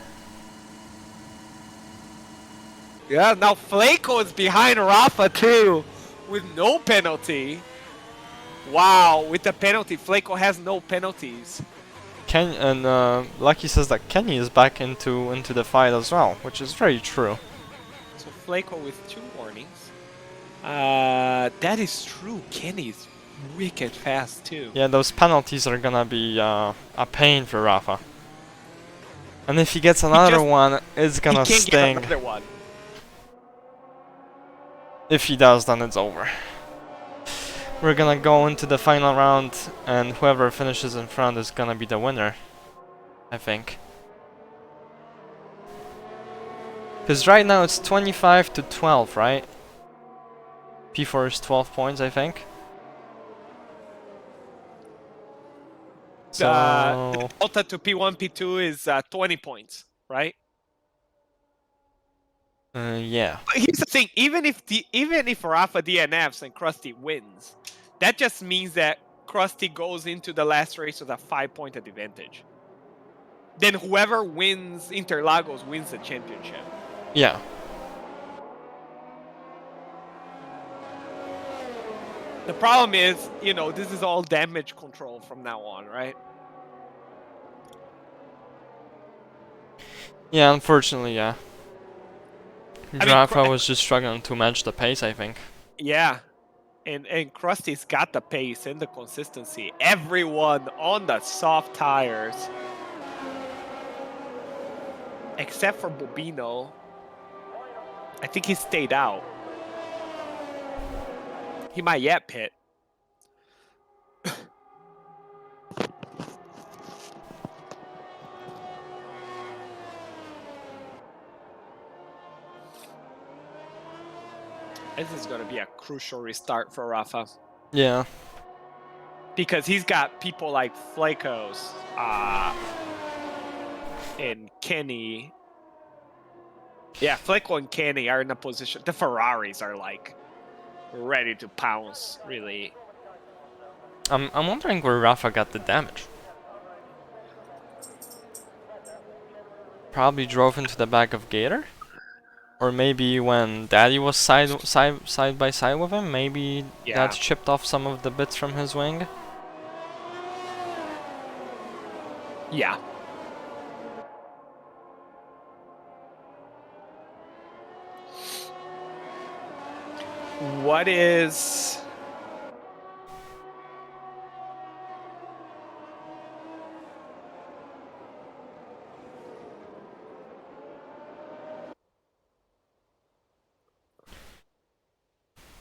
Yeah, now Flaco is behind Rafa too, with no penalty. Wow, with the penalty, Flaco has no penalties. Lucky says that Kenny is back into the fight as well, which is very true. So Flaco with 2 warnings. That is true. Kenny's wicked fast too. Yeah, those penalties are gonna be a pain for Rafa. And if he gets another one, it's gonna he can't sting. get another one. If he does, then it's over. We're gonna go into the final round, and whoever finishes in front is gonna be the winner, I think. Because right now it's 25 to 12, right? P4 is 12 points, I think. So The delta to P1, P2 is 20 points, right? yeah. But here's the thing: even if Rafa DNFs and Krusty wins, that just means that Krusty goes into the last race with a 5-point advantage. Then whoever wins Interlagos wins the championship. Yeah. The problem is, this is all damage control from now on, right? Yeah, unfortunately, yeah. Rafa I mean, was just struggling to match the pace, I think. Yeah. And Krusty's got the pace and the consistency. Everyone on the soft tires. Except for Bobino. I think he stayed out. He might yet pit. This is going to be a crucial restart for Rafa. Yeah. Because he's got people like Flacos and Kenny. Yeah, Flaco and Kenny are in a position. The Ferraris are like ready to pounce, really. I'm wondering where Rafa got the damage. Probably drove into the back of Gator? Or maybe when Daddy was side by side with him, maybe that chipped off some of the bits from his wing? Yeah. What is...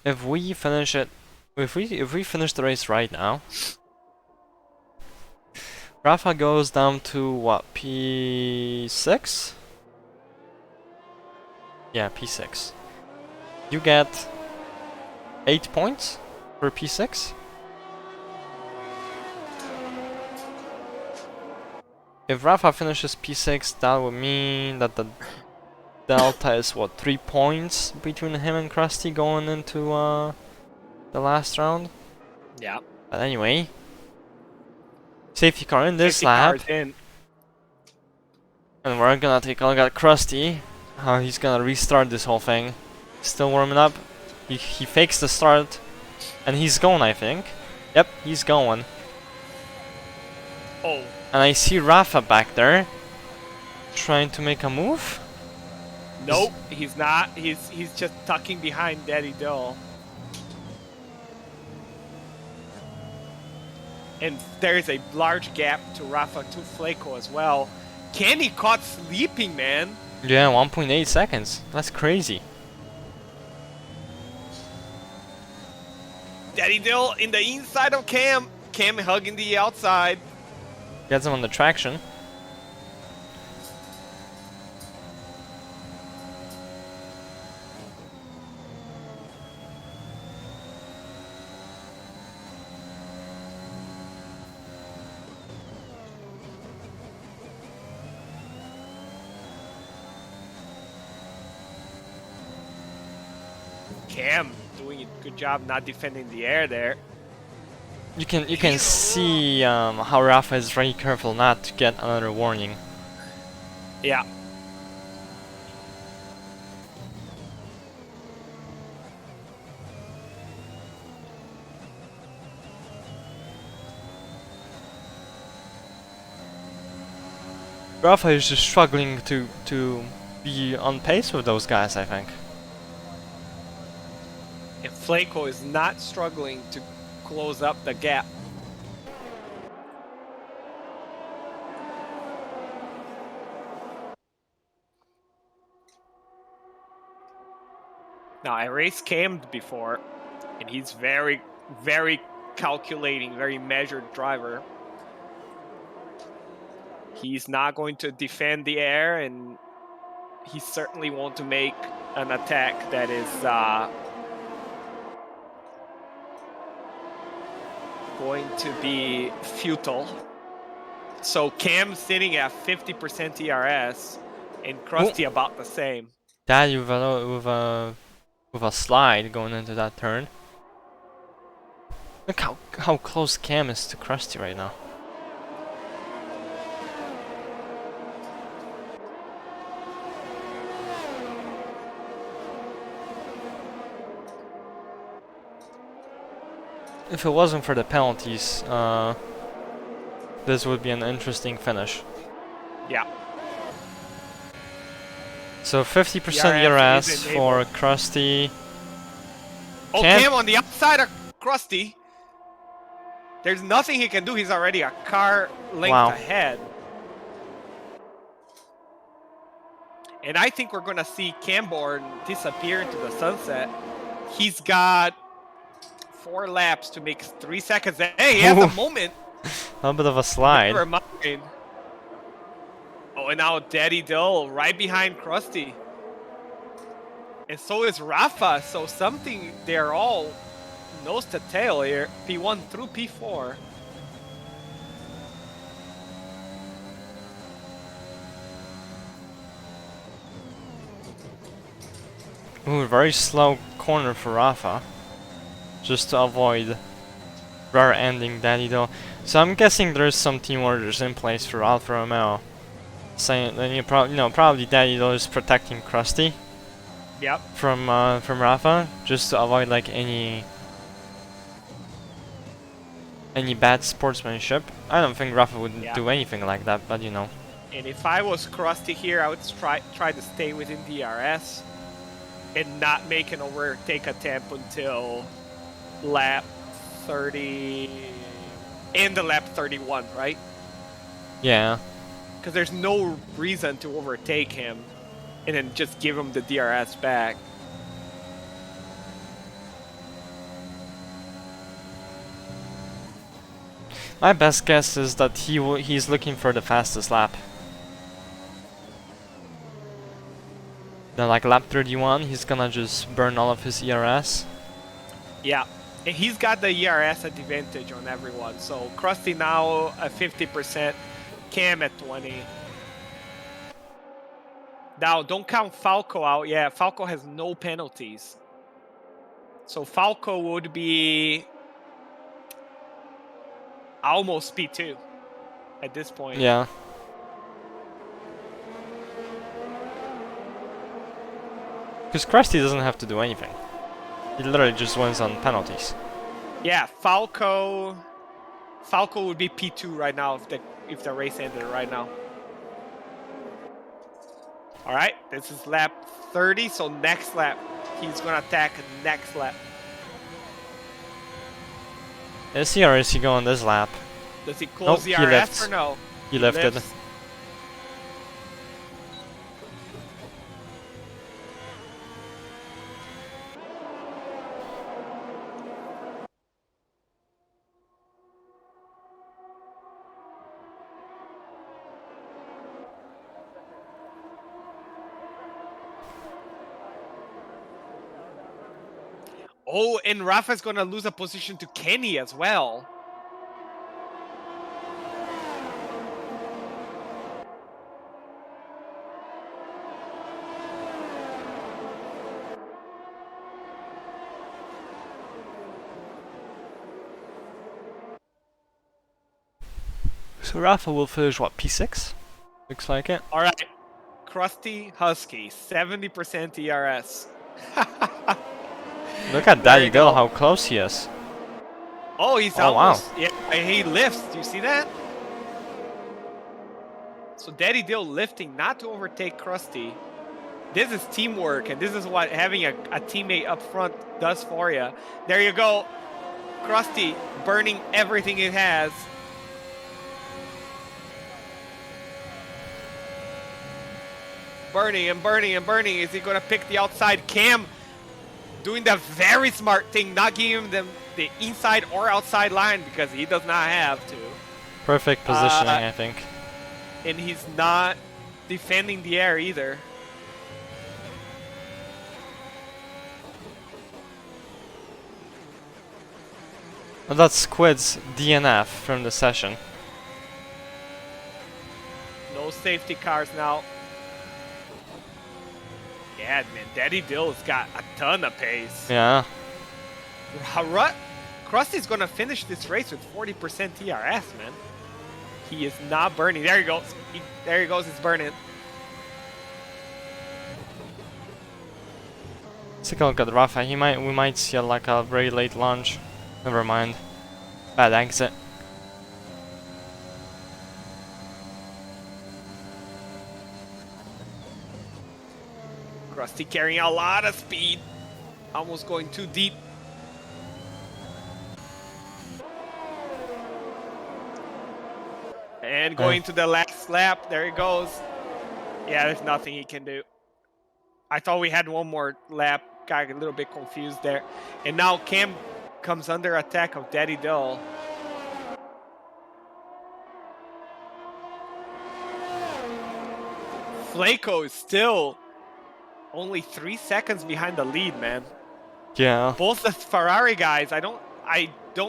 If we finish it, if we finish the race right now, Rafa goes down to what, P6? Yeah, P6. You get 8 points for P6. If Rafa finishes P6, that would mean that the delta is what, 3 points between him and Krusty going into the last round? Yeah. But anyway, safety car in this lap. And we're gonna take a look at Krusty. How he's gonna restart this whole thing. Still warming up. He fakes the start. And he's going, I think. Yep, he's going. Oh. And I see Rafa back there. Trying to make a move. Nope, he's not. He's just tucking behind Daddy Dill. And there's a large gap to Rafa to Flaco as well. Kenny caught sleeping, man. Yeah, 1.8 seconds. That's crazy. Daddy Dill in the inside of Cam. Cam hugging the outside. Gets him on the traction. Cam doing a good job not defending the air there. You can see how Rafa is very careful not to get another warning. Yeah. Rafa is just struggling to be on pace with those guys, I think. And Flaco is not struggling to close up the gap. Now, I raced Cam before, and he's very, very calculating, very measured driver. He's not going to defend the air, and he certainly wants to make an attack that is going to be futile. So Cam's sitting at 50% ERS, and Krusty about the same. Daddy with a slide going into that turn. Look how close Cam is to Krusty right now. If it wasn't for the penalties, this would be an interesting finish. Yeah. So 50% ERS for Krusty. Oh, Cam on the outside of Krusty. There's nothing he can do. He's already a car length ahead. And I think we're going to see Camborne disappear into the sunset. He's got 4 laps to make 3 seconds. Hey, he has a moment. A bit of a slide. Never mind. Oh, and now Daddy Dill right behind Krusty. And so is Rafa. So something, they're all nose to tail here. P1 through P4. Ooh, very slow corner for Rafa. Just to avoid rare ending Daddy Dill. So I'm guessing there's some team orders in place for Alfa Romeo. Saying that probably Daddy Dill is protecting Krusty. Yep. From Rafa, just to avoid like any bad sportsmanship. I don't think Rafa would do anything like that, but you know. And if I was Krusty here, I would try to stay within DRS and not make an overtake attempt until lap 30 and the lap 31, right? Yeah. Because there's no reason to overtake him and then just give him the DRS back. My best guess is that he's looking for the fastest lap. Then like lap 31, he's gonna just burn all of his ERS. Yeah, and he's got the ERS advantage on everyone. So Krusty now at 50%, Cam at 20. Now, don't count Falco out. Yeah, Falco has no penalties. So Falco would be almost P2 at this point. Yeah. Because Krusty doesn't have to do anything. He literally just wins on penalties. Yeah, Falco would be P2 right now if the race ended right now. All right, this is lap 30, so next lap, he's going to attack next lap. Is he or is he going this lap? Does he close the RS or no? He lifted. Lifts. Oh, and Rafa's going to lose a position to Kenny as well. So Rafa will finish what, P6? Looks like it. All right, Krusty Husky, 70% ERS. Look at There Daddy you Dill, go. how close he is. Oh, he's Oh wow. almost, yeah, he lifts. Do you see that? So Daddy Dill lifting not to overtake Krusty. This is teamwork, and this is what having a teammate up front does for you. There you go. Krusty burning everything it has. Burning and burning and burning. Is he going to pick the outside? Cam doing the very smart thing, not giving them the inside or outside line because he does not have to. Perfect positioning, I think. And he's not defending the air either. And that's Squid's DNF from the session. No safety cars now. Yeah, man, Daddy Dill's got a ton of pace. Yeah. Krusty's gonna finish this race with 40% TRS, man. He is not burning. There he goes. There he goes. He's burning. Let's take a look at Rafa. We might see like a very late launch. Never mind. Bad exit. Krusty carrying a lot of speed. Almost going too deep. And going to the last lap. There he goes. Yeah, there's nothing he can do. I thought we had one more lap. Got a little bit confused there. And now Cam comes under attack of Daddy Dill. Flaco is still only 3 seconds behind the lead, man. Yeah. Both the Ferrari guys, I don't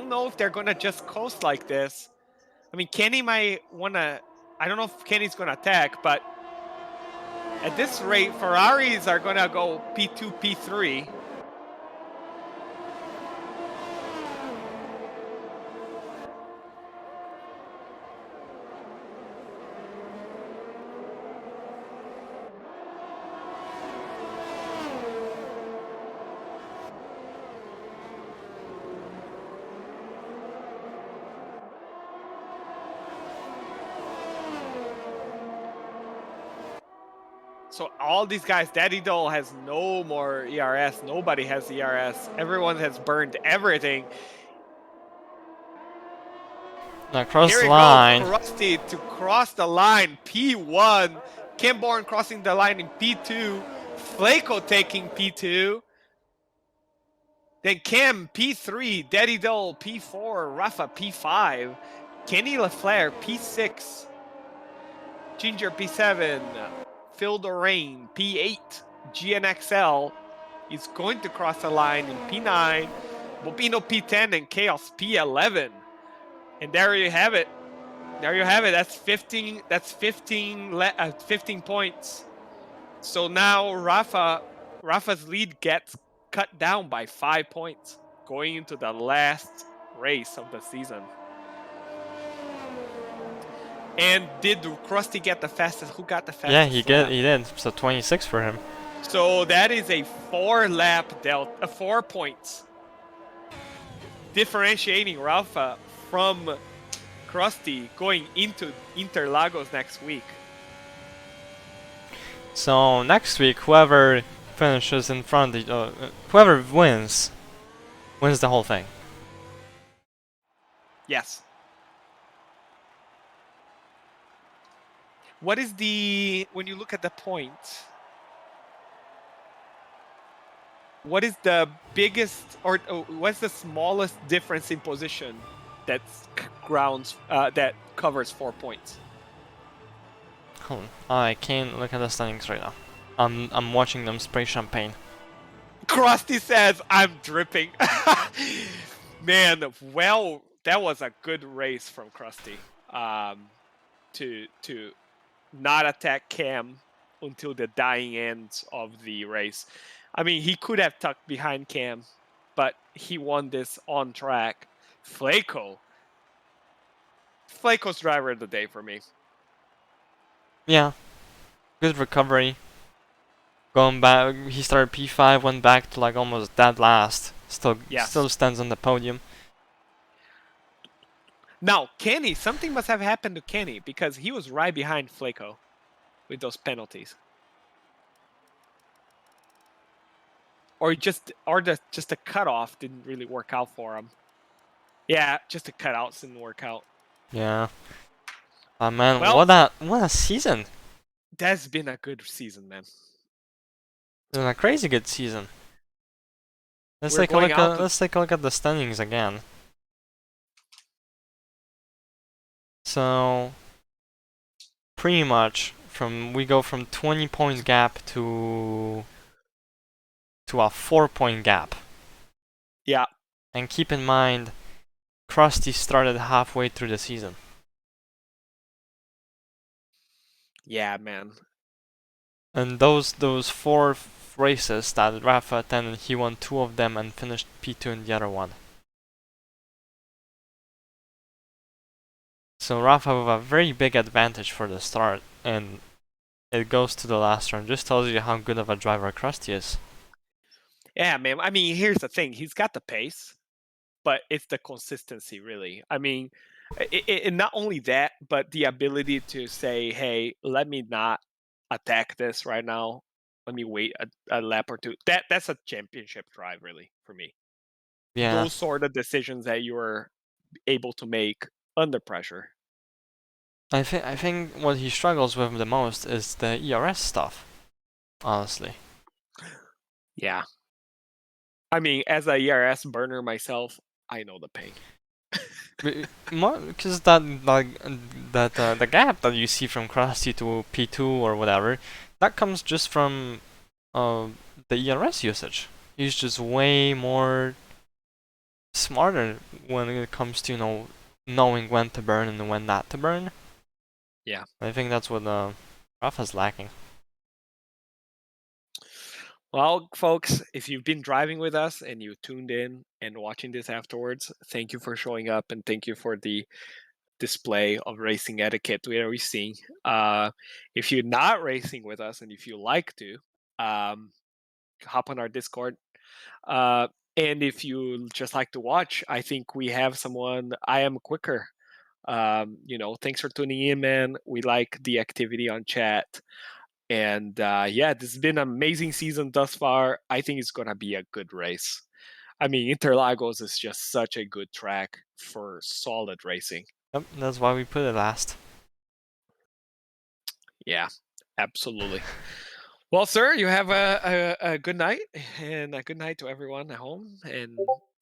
know if they're gonna just coast like this. I mean, Kenny might wanna. I don't know if Kenny's gonna attack, but at this rate, Ferraris are gonna go P2, P3. So all these guys, Daddy Dole has no more ERS. Nobody has ERS. Everyone has burned everything. Now cross Here the it line. goes, Krusty to cross the line. P1. Kim Bourne crossing the line in P2. Flaco taking P2. Then Kim P3. Daddy Dole P4. Rafa P5. Kenny LaFleur P6. Ginger P7. Phil Dorain P8. GNXL is going to cross the line in P9. Bobino P10 and Chaos P11. And there you have it. There you have it. That's 15. That's 15 points. So now Rafa's lead gets cut down by 5 points going into the last race of the season. And did Krusty get the fastest? Who got the fastest? Yeah, lap? he did. So 26 for him. So that is a 4-lap delta, 4 points, differentiating Rafa from Krusty going into Interlagos next week. So next week, whoever finishes in front, whoever wins the whole thing. Yes. What is when you look at the point, what is the biggest or what's the smallest difference in position that covers 4 points? Hold on. I can't look at the standings right now. I'm watching them spray champagne. Krusty says, I'm dripping. Man, well, that was a good race from Krusty. To not attack Cam until the dying end of the race. I mean, he could have tucked behind Cam, but he won this on track. Flaco Flaco's driver of the day for me. Yeah, good recovery. Going back, he started P5, went back to like almost dead last. Still Yes. stands on the podium. Now, Kenny, something must have happened to Kenny because he was right behind Flaco with those penalties. Or just the cutoff didn't really work out for him. Yeah, just the cutouts didn't work out. Yeah. Man, Well, what a season! that's been a good season, man. It's been a crazy good season. We're going out to Let's take a look at the standings again. So pretty much we go from 20-point gap to a 4-point gap. yeah. And keep in mind, Krusty started halfway through the season. Yeah, man. And those 4 races that Rafa attended, he won 2 of them and finished P2 in the other one. So Rafa with a very big advantage for the start, and it goes to the last round. Just tells you how good of a driver Krusty is. Yeah, man. I mean, here's the thing. He's got the pace, but it's the consistency, really. I mean, and not only that, but the ability to say, hey, let me not attack this right now. Let me wait a lap or two. That's a championship drive, really, for me. Yeah, Those sort of decisions that you're able to make under pressure. I think what he struggles with the most is the ERS stuff, honestly. Yeah. I mean, as a ERS burner myself, I know the pain. Because the gap that you see from Krusty to P2 or whatever, that comes just from the ERS usage. He's just way more smarter when it comes to knowing when to burn and when not to burn. Yeah. I think that's what Rafa's lacking. Well, folks, if you've been driving with us and you tuned in and watching this afterwards, thank you for showing up and thank you for the display of racing etiquette we are seeing. If you're not racing with us and if you like to, um, hop on our Discord. Uh, and if you just like to watch, I think we have someone. I am quicker. Thanks for tuning in, man. We like the activity on chat. And yeah, this has been an amazing season thus far. I think it's going to be a good race. I mean, Interlagos is just such a good track for solid racing. Yep, that's why we put it last. Yeah, absolutely. Well, sir, you have a good night and a good night to everyone at home and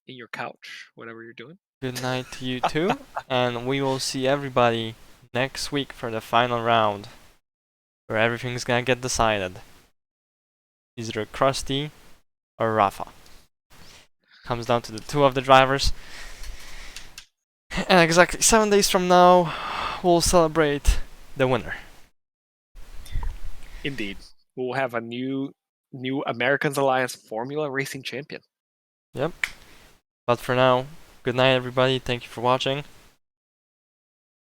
in your couch, whatever you're doing. Good night to you too, and we will see everybody next week for the final round, where everything's gonna get decided. Either Krusty or Rafa. Comes down to the 2 of the drivers. And exactly 7 days from now, we'll celebrate the winner. Indeed. We'll have a new Americans Alliance Formula Racing champion. Yep. But for now, good night everybody, thank you for watching.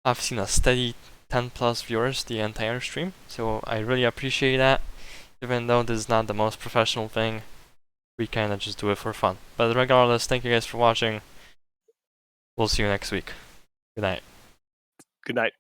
I've seen a steady 10 plus viewers the entire stream, so I really appreciate that. Even though this is not the most professional thing, we kinda just do it for fun. But regardless, thank you guys for watching. We'll see you next week. Good night. Good night.